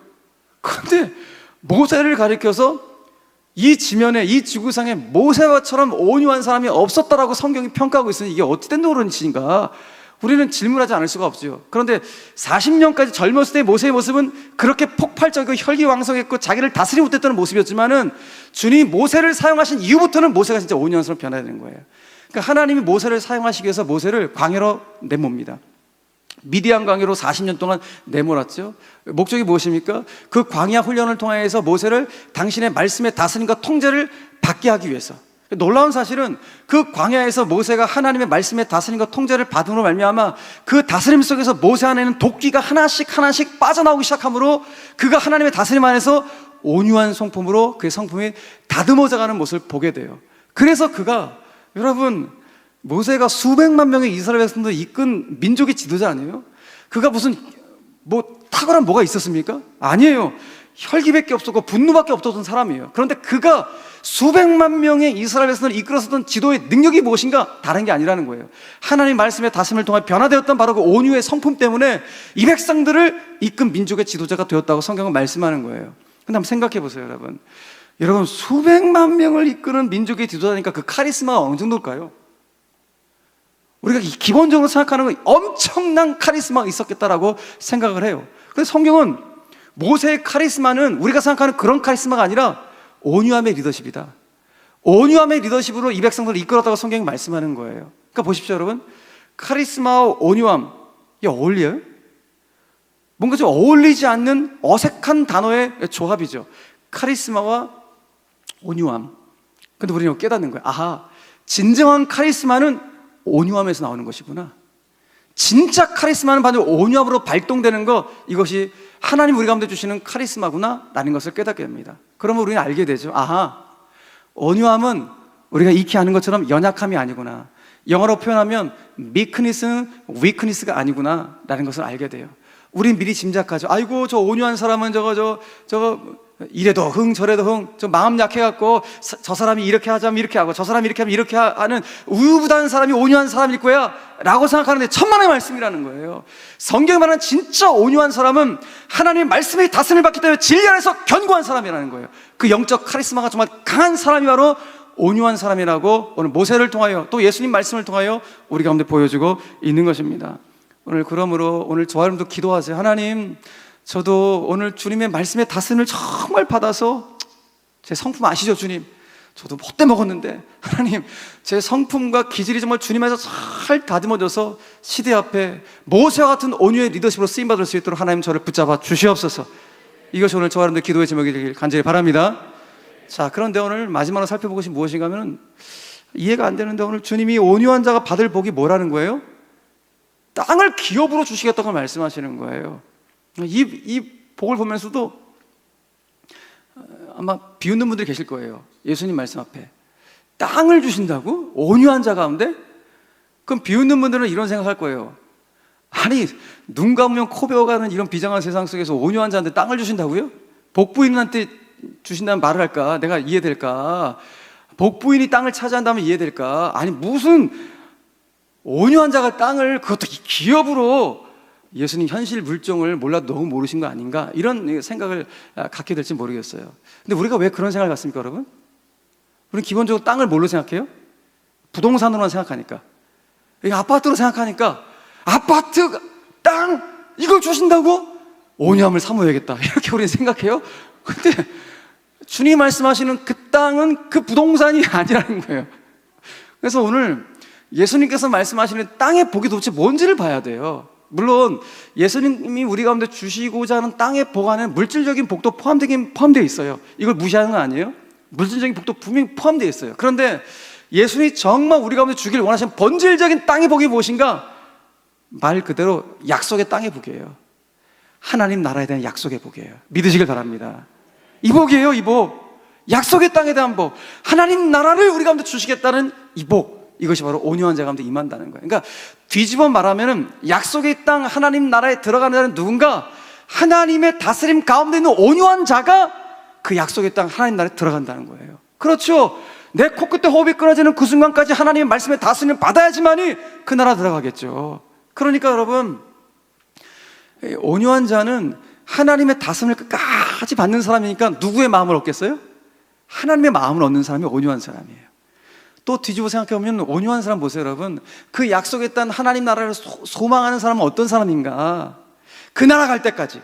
그런데 모세를 가리켜서 이 지면에, 이 지구상에 모세와처럼 온유한 사람이 없었다라고 성경이 평가하고 있으니 이게 어떻게 된 노릇인가? 우리는 질문하지 않을 수가 없죠. 그런데 40년까지 젊었을 때의 모세의 모습은 그렇게 폭발적이고 혈기왕성했고 자기를 다스리지 못했다는 모습이었지만은 주님이 모세를 사용하신 이후부터는 모세가 진짜 온유한 사람으로 변해야 되는 거예요. 그러니까 하나님이 모세를 사용하시기 위해서 모세를 광야로 내몹니다. 미디안 광야로 40년 동안 내몰았죠. 목적이 무엇입니까? 그 광야 훈련을 통해서 모세를 당신의 말씀의 다스림과 통제를 받게 하기 위해서. 놀라운 사실은 그 광야에서 모세가 하나님의 말씀의 다스림과 통제를 받음으로 말미암아 그 다스림 속에서 모세 안에는 도끼가 하나씩 빠져나오기 시작하므로 그가 하나님의 다스림 안에서 온유한 성품으로 그의 성품이 다듬어져가는 모습을 보게 돼요. 그래서 그가, 여러분, 모세가 수백만 명의 이스라엘 백성들을 이끈 민족의 지도자 아니에요? 그가 무슨 탁월한 뭐가 있었습니까? 아니에요. 혈기밖에 없었고 분노밖에 없었던 사람이에요. 그런데 그가 수백만 명의 이스라엘 백성을 이끌었었던 지도의 능력이 무엇인가? 다른 게 아니라는 거예요. 하나님 말씀의 다스림을 통해 변화되었던 바로 그 온유의 성품 때문에 이 백성들을 이끈 민족의 지도자가 되었다고 성경은 말씀하는 거예요. 근데 한번 생각해 보세요, 여러분. 여러분, 수백만 명을 이끄는 민족의 지도자니까 그 카리스마가 어느 정도일까요? 우리가 기본적으로 생각하는 건 엄청난 카리스마가 있었겠다라고 생각을 해요. 그래서 성경은 모세의 카리스마는 우리가 생각하는 그런 카리스마가 아니라 온유함의 리더십이다. 온유함의 리더십으로 이 백성들을 이끌었다고 성경이 말씀하는 거예요. 그러니까 보십시오, 여러분. 카리스마와 온유함, 이게 어울려요? 뭔가 좀 어울리지 않는 어색한 단어의 조합이죠. 카리스마와 온유함. 근데 우리는 이거 깨닫는 거예요. 아하, 진정한 카리스마는 온유함에서 나오는 것이구나. 진짜 카리스마는 반드시 온유함으로 발동되는 것, 이것이 하나님 우리 가운데 주시는 카리스마구나 라는 것을 깨닫게 됩니다. 그러면 우리는 알게 되죠. 아하, 온유함은 우리가 익히 아는 것처럼 연약함이 아니구나. 영어로 표현하면 meekness는 weakness가 아니구나 라는 것을 알게 돼요. 우린 미리 짐작하죠. 아이고, 저 온유한 사람은 저거 이래도 흥 저래도 흥, 좀 마음 약해갖고 저 사람이 이렇게 하자면 이렇게 하고 저 사람이 이렇게 하면 이렇게 하는 우유부단한 사람이 온유한 사람일 거야 라고 생각하는데 천만의 말씀이라는 거예요. 성경에 말하는 진짜 온유한 사람은 하나님의 말씀에 다스림을 받기 때문에 진리 안에서 견고한 사람이라는 거예요. 그 영적 카리스마가 정말 강한 사람이 바로 온유한 사람이라고 오늘 모세를 통하여 또 예수님 말씀을 통하여 우리 가운데 보여주고 있는 것입니다. 오늘 그러므로 오늘 저와 여러분도 기도하세요. 하나님, 저도 오늘 주님의 말씀의 다스림을 정말 받아서 제 성품 아시죠 주님? 저도 못돼 먹었는데 하나님, 제 성품과 기질이 정말 주님 안에서 잘 다듬어져서 시대 앞에 모세와 같은 온유의 리더십으로 쓰임받을 수 있도록 하나님 저를 붙잡아 주시옵소서. 이것이 오늘 저와 여러분들 기도의 제목이 되길 간절히 바랍니다. 자, 그런데 오늘 마지막으로 살펴볼 것이 무엇인가 하면 이해가 안 되는데 오늘 주님이 온유한 자가 받을 복이 뭐라는 거예요? 땅을 기업으로 주시겠다고 말씀하시는 거예요. 이 복을 보면서도 아마 비웃는 분들이 계실 거예요. 예수님 말씀 앞에 땅을 주신다고? 온유한 자 가운데? 그럼 비웃는 분들은 이런 생각할 거예요. 아니, 눈 감으면 코 베어가는 이런 비장한 세상 속에서 온유한 자한테 땅을 주신다고요? 복부인한테 주신다면 말을 할까? 내가 이해될까? 복부인이 땅을 차지한다면 이해될까? 아니, 무슨 온유한 자가 땅을, 그것도 기업으로, 예수님 현실 물정을 몰라도 너무 모르신 거 아닌가? 이런 생각을 갖게 될지 모르겠어요. 근데 우리가 왜 그런 생각을 갖습니까, 여러분? 우리는 기본적으로 땅을 뭘로 생각해요? 부동산으로만 생각하니까. 아파트로 생각하니까 아파트, 땅, 이걸 주신다고? 온유함을 사모해야겠다, 이렇게 우리는 생각해요. 근데 주님이 말씀하시는 그 땅은 그 부동산이 아니라는 거예요. 그래서 오늘 예수님께서 말씀하시는 땅의 복이 도대체 뭔지를 봐야 돼요. 물론 예수님이 우리 가운데 주시고자 하는 땅의 복 안에 물질적인 복도 포함되어 있어요. 이걸 무시하는 건 아니에요. 물질적인 복도 분명히 포함되어 있어요. 그런데 예수님이 정말 우리 가운데 주기를 원하시는 본질적인 땅의 복이 무엇인가? 말 그대로 약속의 땅의 복이에요. 하나님 나라에 대한 약속의 복이에요. 믿으시길 바랍니다. 이 복이에요, 이 복. 약속의 땅에 대한 복. 하나님 나라를 우리 가운데 주시겠다는 이 복. 이것이 바로 온유한 자 가운데 임한다는 거예요. 그러니까 뒤집어 말하면은 약속의 땅 하나님 나라에 들어가는 자는 누군가? 하나님의 다스림 가운데 있는 온유한 자가 그 약속의 땅 하나님 나라에 들어간다는 거예요. 그렇죠. 내 코끝에 호흡이 끊어지는 그 순간까지 하나님의 말씀의 다스림을 받아야지만이 그 나라 들어가겠죠. 그러니까 여러분, 온유한 자는 하나님의 다스림을 끝까지 받는 사람이니까 누구의 마음을 얻겠어요? 하나님의 마음을 얻는 사람이 온유한 사람이에요. 또 뒤집어 생각해보면 온유한 사람 보세요, 여러분. 그 약속의 땅 하나님 나라를 소망하는 사람은 어떤 사람인가? 그 나라 갈 때까지,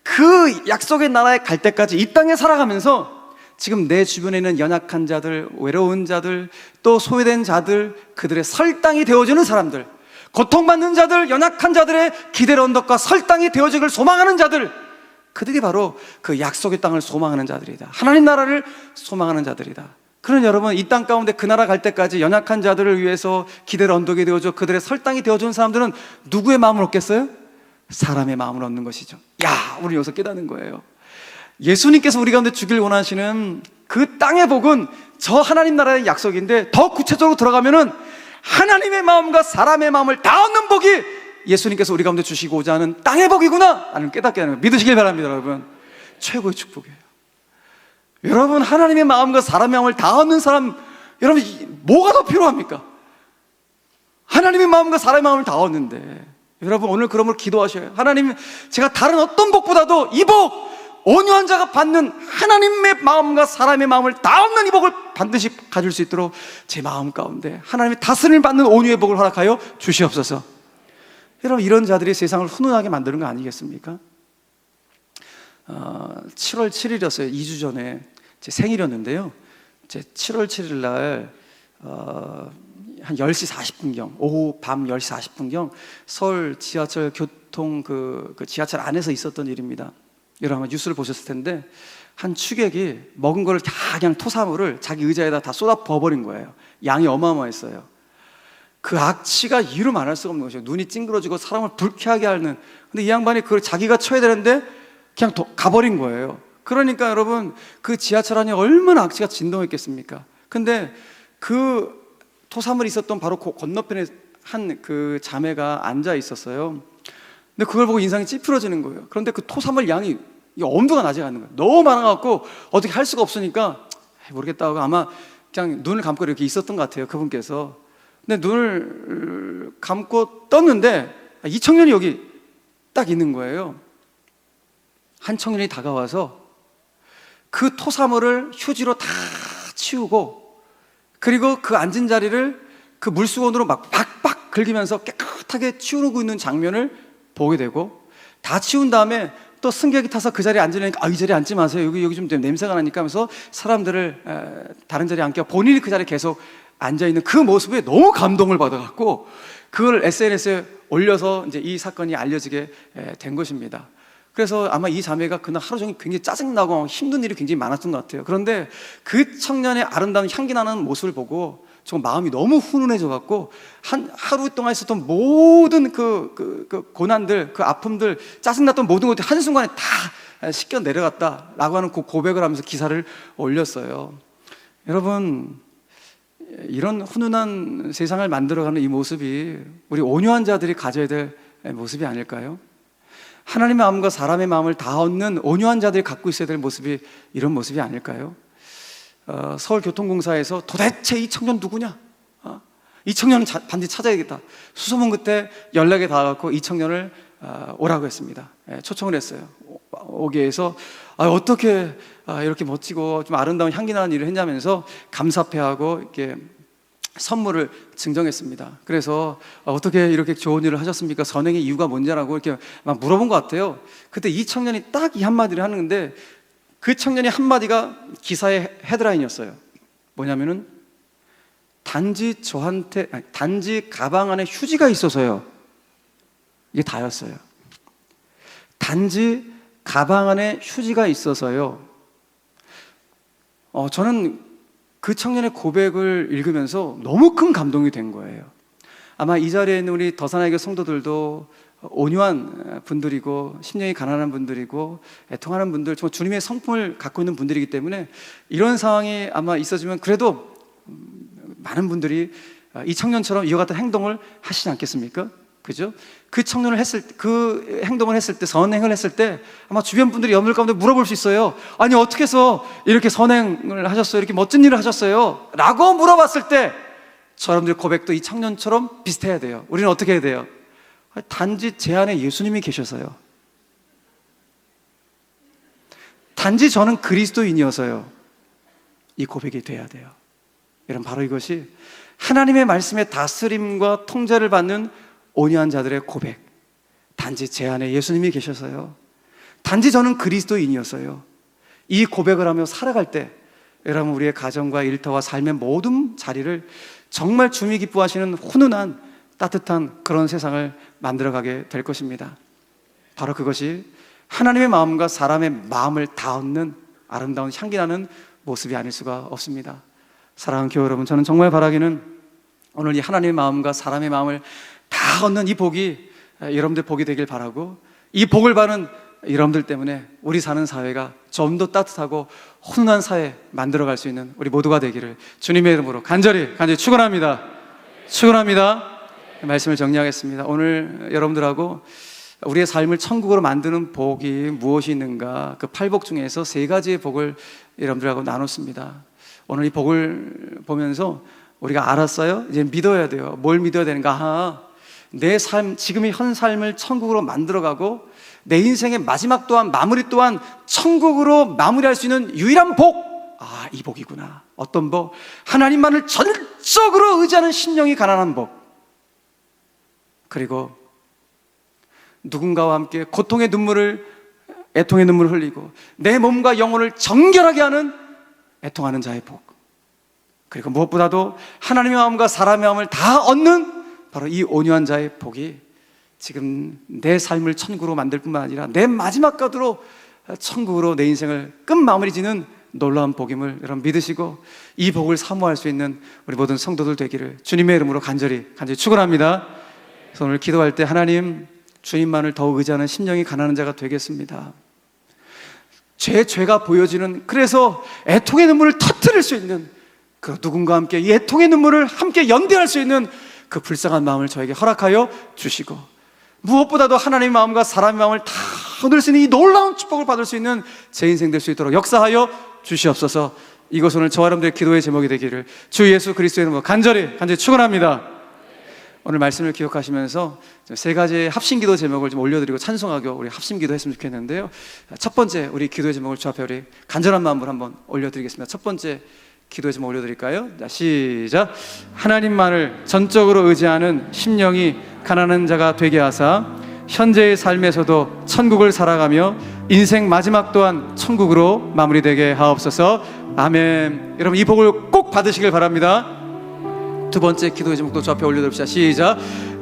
그 약속의 나라에 갈 때까지 이 땅에 살아가면서 지금 내 주변에 있는 연약한 자들, 외로운 자들, 또 소외된 자들, 그들의 설당이 되어주는 사람들, 고통받는 자들, 연약한 자들의 기대의 언덕과 설당이 되어지길 소망하는 자들, 그들이 바로 그 약속의 땅을 소망하는 자들이다. 하나님 나라를 소망하는 자들이다. 그러나 여러분, 이 땅 가운데 그 나라 갈 때까지 연약한 자들을 위해서 기대의 언덕이 되어줘 그들의 설당이 되어주는 사람들은 누구의 마음을 얻겠어요? 사람의 마음을 얻는 것이죠. 야, 우리 여기서 깨닫는 거예요. 예수님께서 우리 가운데 주길 원하시는 그 땅의 복은 저 하나님 나라의 약속인데, 더 구체적으로 들어가면은 하나님의 마음과 사람의 마음을 다 얻는 복이 예수님께서 우리 가운데 주시고자 하는 땅의 복이구나 라는 깨닫게 하는 거예요. 믿으시길 바랍니다, 여러분. 최고의 축복이에요. 여러분, 하나님의 마음과 사람의 마음을 다 얻는 사람, 여러분, 뭐가 더 필요합니까? 하나님의 마음과 사람의 마음을 다 얻는데, 여러분, 오늘 그러므로 기도하셔요. 하나님, 제가 다른 어떤 복보다도 이 복, 온유한 자가 받는 하나님의 마음과 사람의 마음을 다 얻는 이 복을 반드시 가질 수 있도록 제 마음 가운데 하나님의 다스림을 받는 온유의 복을 허락하여 주시옵소서. 여러분, 이런 자들이 세상을 훈훈하게 만드는 거 아니겠습니까? 7월 7일이었어요. 2주 전에 제 생일이었는데요. 제 7월 7일 날 한 10시 40분경, 오후 밤 10시 40분경 서울 지하철 교통 그 지하철 안에서 있었던 일입니다. 여러분 아마 뉴스를 보셨을 텐데, 한 취객이 먹은 거를 다 그냥 토사물을 자기 의자에다 다 쏟아 부어버린 거예요. 양이 어마어마했어요. 그 악취가 이루 말할 수가 없는 것이에요. 눈이 찡그러지고 사람을 불쾌하게 하는. 근데 이 양반이 그걸 자기가 쳐야 되는데 그냥 가버린 거예요. 그러니까 여러분, 그 지하철 안이 얼마나 악취가 진동했겠습니까? 근데 그 토사물이 있었던 바로 그 건너편에 한 그 자매가 앉아 있었어요. 근데 그걸 보고 인상이 찌푸러지는 거예요. 그런데 그 토사물 양이 이 엄두가 나지 않는 거예요. 너무 많아갖고 어떻게 할 수가 없으니까 모르겠다 하고 아마 그냥 눈을 감고 이렇게 있었던 것 같아요, 그분께서. 근데 눈을 감고 떴는데 이 청년이 여기 딱 있는 거예요. 한 청년이 다가와서 그 토사물을 휴지로 다 치우고, 그리고 그 앉은 자리를 그 물수건으로 막 박박 긁으면서 깨끗하게 치우고 있는 장면을 보게 되고, 다 치운 다음에 또 승객이 타서 그 자리에 앉으려니까 이 자리에 앉지 마세요, 여기 좀 냄새가 나니까 하면서 사람들을 다른 자리에 앉게 하고 본인이 그 자리에 계속 앉아있는 그 모습에 너무 감동을 받아갖고 그걸 SNS에 올려서 이제 이 사건이 알려지게 된 것입니다. 그래서 아마 이 자매가 그날 하루 종일 굉장히 짜증나고 힘든 일이 굉장히 많았던 것 같아요. 그런데 그 청년의 아름다운 향기 나는 모습을 보고 정 마음이 너무 훈훈해져 갖고 하루 동안 있었던 모든 그 고난들, 그 아픔들, 짜증났던 모든 것들이 한순간에 다 씻겨 내려갔다라고 하는 그 고백을 하면서 기사를 올렸어요. 여러분, 이런 훈훈한 세상을 만들어가는 이 모습이 우리 온유한 자들이 가져야 될 모습이 아닐까요? 하나님의 마음과 사람의 마음을 다 얻는 온유한 자들이 갖고 있어야 될 모습이 이런 모습이 아닐까요? 서울교통공사에서 도대체 이 청년 누구냐? 이 청년은 반드시 찾아야겠다. 수소문 끝에 연락이 닿아갖고 이 청년을 오라고 했습니다. 초청을 했어요. 오게 해서 어떻게 이렇게 멋지고 좀 아름다운 향기 나는 일을 했냐면서 감사패하고 이렇게 선물을 증정했습니다. 그래서 어떻게 이렇게 좋은 일을 하셨습니까? 선행의 이유가 뭔지라고 이렇게 막 물어본 것 같아요. 그때 이 청년이 딱 이 한마디를 하는데, 그 청년의 한마디가 기사의 헤드라인이었어요. 뭐냐면은 단지 가방 안에 휴지가 있어서요. 이게 다였어요. 단지 가방 안에 휴지가 있어서요. 저는 그 청년의 고백을 읽으면서 너무 큰 감동이 된 거예요. 아마 이 자리에 있는 우리 더사나이교 성도들도 온유한 분들이고 심령이 가난한 분들이고 애통하는 분들, 정말 주님의 성품을 갖고 있는 분들이기 때문에 이런 상황이 아마 있어지면 그래도 많은 분들이 이 청년처럼 이와 같은 행동을 하시지 않겠습니까? 그죠? 그 행동을 했을 때, 선행을 했을 때 아마 주변 분들이 여물 가운데 물어볼 수 있어요. 아니, 어떻게 해서 이렇게 선행을 하셨어요? 이렇게 멋진 일을 하셨어요? 라고 물어봤을 때 저러분들 고백도 이 청년처럼 비슷해야 돼요. 우리는 어떻게 해야 돼요? 단지 제 안에 예수님이 계셔서요. 단지 저는 그리스도인이어서요. 이 고백이 돼야 돼요. 여러분, 바로 이것이 하나님의 말씀의 다스림과 통제를 받는 온유한 자들의 고백. 단지 제 안에 예수님이 계셔서요. 단지 저는 그리스도인이어서요. 이 고백을 하며 살아갈 때 여러분, 우리의 가정과 일터와 삶의 모든 자리를 정말 주님이 기뻐하시는 훈훈한 따뜻한 그런 세상을 만들어가게 될 것입니다. 바로 그것이 하나님의 마음과 사람의 마음을 다 얻는 아름다운 향기 나는 모습이 아닐 수가 없습니다. 사랑하는 교회 여러분, 저는 정말 바라기는 오늘 이 하나님의 마음과 사람의 마음을 다 얻는 이 복이 여러분들 복이 되길 바라고, 이 복을 받는 여러분들 때문에 우리 사는 사회가 좀 더 따뜻하고 훈훈한 사회 만들어갈 수 있는 우리 모두가 되기를 주님의 이름으로 간절히 축원합니다. 말씀을 정리하겠습니다. 오늘 여러분들하고 우리의 삶을 천국으로 만드는 복이 무엇이 있는가, 그 8복 중에서 3가지의 복을 여러분들하고 나눴습니다. 오늘 이 복을 보면서 우리가 알았어요? 이제 믿어야 돼요. 뭘 믿어야 되는가? 내 삶, 지금의 현 삶을 천국으로 만들어가고 내 인생의 마지막 또한 마무리 또한 천국으로 마무리할 수 있는 유일한 복, 이 복이구나. 어떤 복? 하나님만을 전적으로 의지하는 심령이 가난한 복. 그리고 누군가와 함께 고통의 눈물을, 애통의 눈물을 흘리고 내 몸과 영혼을 정결하게 하는 애통하는 자의 복. 그리고 무엇보다도 하나님의 마음과 사람의 마음을 다 얻는 바로 이 온유한 자의 복이 지금 내 삶을 천국으로 만들 뿐만 아니라 내 마지막 가도로 천국으로 내 인생을 끝마무리 지는 놀라운 복임을 여러분 믿으시고 이 복을 사모할 수 있는 우리 모든 성도들 되기를 주님의 이름으로 간절히 축원합니다. 그래서 오늘 기도할 때 하나님, 주님만을 더욱 의지하는 심령이 가난한 자가 되겠습니다. 죄가 보여지는, 그래서 애통의 눈물을 터뜨릴 수 있는 그 누군가와 함께 이 애통의 눈물을 함께 연대할 수 있는 그 불쌍한 마음을 저에게 허락하여 주시고, 무엇보다도 하나님의 마음과 사람의 마음을 다 얻을 수 있는 이 놀라운 축복을 받을 수 있는 제 인생 될 수 있도록 역사하여 주시옵소서. 이것은 오늘 저와 여러분들의 기도의 제목이 되기를 주 예수 그리스도의 이름으로 간절히 축원합니다. 오늘 말씀을 기억하시면서 세 가지의 합심기도 제목을 좀 올려드리고 찬송하고 우리 합심기도 했으면 좋겠는데요. 첫 번째 우리 기도의 제목을 주 앞에 우리 간절한 마음으로 한번 올려드리겠습니다. 첫 번째 기도의 제목 올려드릴까요? 자, 시작. 하나님만을 전적으로 의지하는 심령이 가난한 자가 되게 하사 현재의 삶에서도 천국을 살아가며 인생 마지막 또한 천국으로 마무리되게 하옵소서. 아멘. 여러분 이 복을 꼭 받으시길 바랍니다. 두 번째 기도의 제목도 저 앞에 올려드립시다. 시작.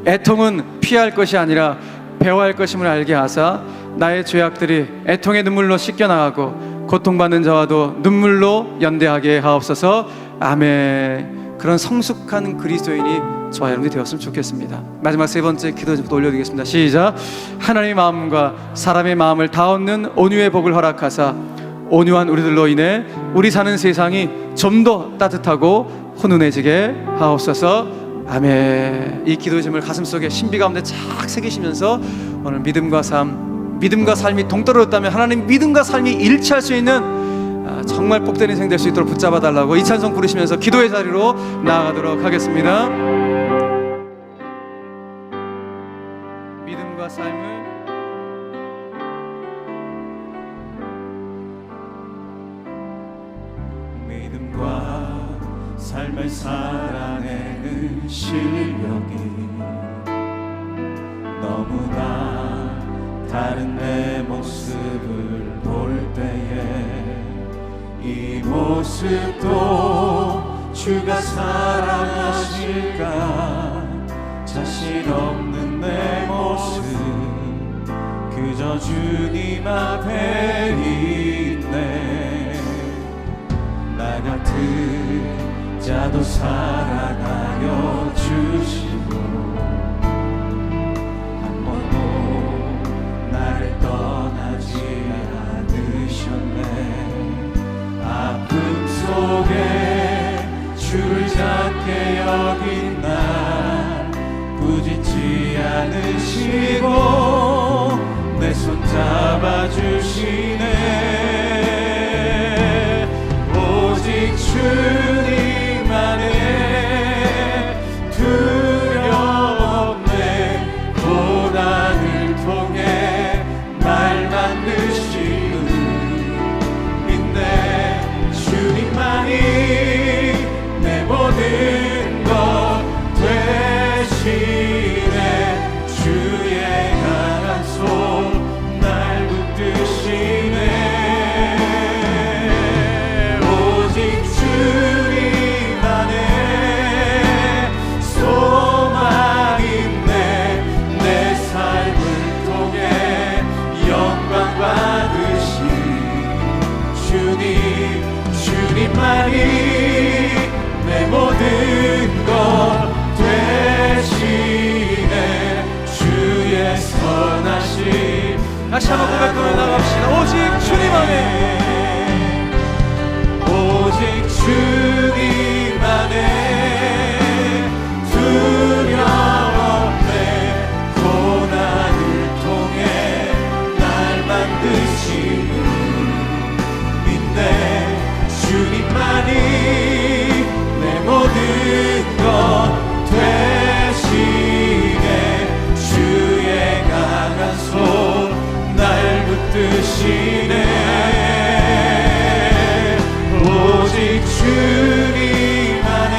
애통은 피할 것이 아니라 배워할 것임을 알게 하사 나의 죄악들이 애통의 눈물로 씻겨나가고 고통받는 자와도 눈물로 연대하게 하옵소서. 아멘. 그런 성숙한 그리스도인이 저와 여러분이 되었으면 좋겠습니다. 마지막 세 번째 기도의 제목도 올려드리겠습니다. 시작. 하나님의 마음과 사람의 마음을 다 얻는 온유의 복을 허락하사 온유한 우리들로 인해 우리 사는 세상이 좀 더 따뜻하고 훈훈해지게 하옵소서. 아멘. 이 기도의 제목을 가슴속에 신비 가운데 착 새기시면서 오늘 믿음과 삶이 동떨어졌다면 하나님 믿음과 삶이 일치할 수 있는 정말 복된 인생 될 수 있도록 붙잡아 달라고 이 찬송 부르시면서 기도의 자리로 나아가도록 하겠습니다. 믿음과 삶을 삶을 살아내는 실력이 너무나 다른 내 모습을 볼 때에 이 모습도 주가 사랑하실까 자신 없는 내 모습 그저 주님 앞에 있네. 나 같은 자도 사랑하여 주시고 한 번도 나를 떠나지 않으셨네. 아픔 속에 주를 작게 여긴 날 부짓지 않으시고 내 손 잡아주시네. 오직 주님 두려움에 고난을 통해 날 만드시는 믿네. 주님만이 내 모든 것 되시네. 주의 강한 손 날 붙드시네. 주님만이 내 모든 것 되시네. 주의 선하심 다시 한번 고백하며 나갑시다. 오직 주님 안에 오직 주님 안에 두려움에 고난을 통해 날 만드시는 믿네. 주님만이 내 모든 것 되시네. 주의 강한 손 날 붙드시네. 오직 주님 안에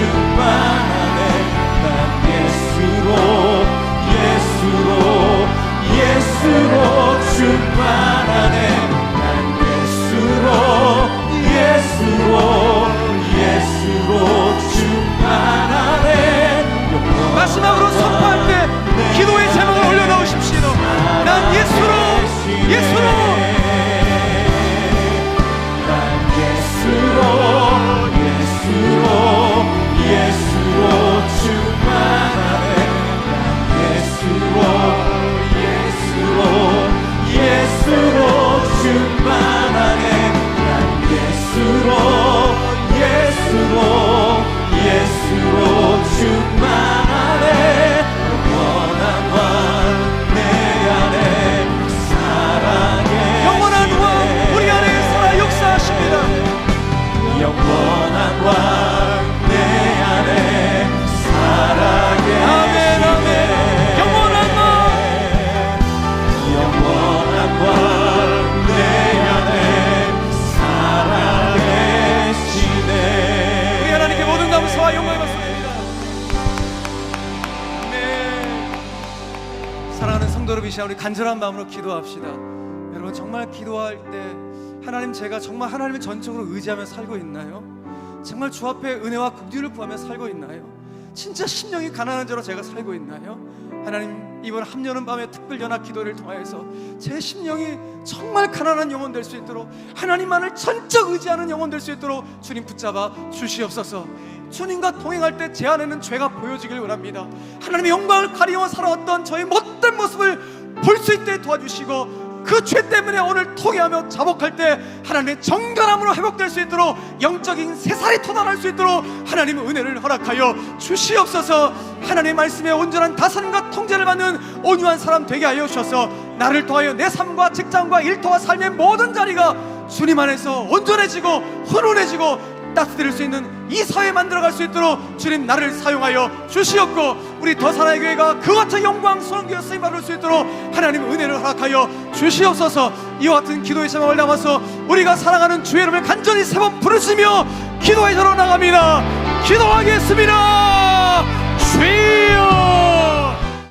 충만하네. 난 예수로 예수로 예수로 충만하네. 난 예수로 예수로 예수로 충만하네. 마지막으로 선포할 때 기도의 제목을 올려놓으십시오. 난 예수로 예수로 난 예수로 예수로 예수로 충만하네. 난 예수로 예수로 예수로 충만하네. 난 예수로 예수로 예수로 충만하네. 영원한 왕 내 안에 사랑해 영원한 왕 우리 안에 살아 역사하십니다. 영원한 왕 내 안에 사랑해 아멘 아멘. 영원한 왕 영원한 왕 내 안에 살아계시네. 우리 하나님께 모든 감사와 영광을 받습니다. 네. 사랑하는 성도 여러분, 이 시간 우리 간절한 마음으로 기도합시다. 여러분, 정말 기도할 때 하나님, 제가 정말 하나님을 전적으로 의지하며 살고 있나요? 정말 주 앞에 은혜와 긍휼을 구하며 살고 있나요? 진짜 심령이 가난한 자로 제가 살고 있나요? 하나님, 이번 함여름 밤의 특별 연합 기도를 통하여서 제 심령이 정말 가난한 영혼 될 수 있도록, 하나님만을 전적 의지하는 영혼 될 수 있도록 주님 붙잡아 주시옵소서. 주님과 동행할 때 제 안에는 죄가 보여지길 원합니다. 하나님의 영광을 가리워 살아왔던 저의 못된 모습을 볼 수 있게 도와주시고, 그 죄 때문에 오늘 통회하며 자복할 때 하나님의 정결함으로 회복될 수 있도록, 영적인 새살이 돋아날 수 있도록 하나님의 은혜를 허락하여 주시옵소서. 하나님의 말씀에 온전한 다스림과 통제를 받는 온유한 사람 되게 하여 주셔서 나를 통하여 내 삶과 직장과 일터와 삶의 모든 자리가 주님 안에서 온전해지고 훈훈해지고 따뜻해질 수 있는 이 사회 만들어갈 수 있도록 주님 나를 사용하여 주시옵고, 우리 더 사랑의 교회가 그와 같은 영광스러운 교회 쓰임 받을 수 있도록 하나님의 은혜를 허락하여 주시옵소서. 이와 같은 기도의 제목을 담아서 우리가 사랑하는 주의 이름을 간절히 세 번 부르시며 기도의 자로 나갑니다. 기도하겠습니다. 주의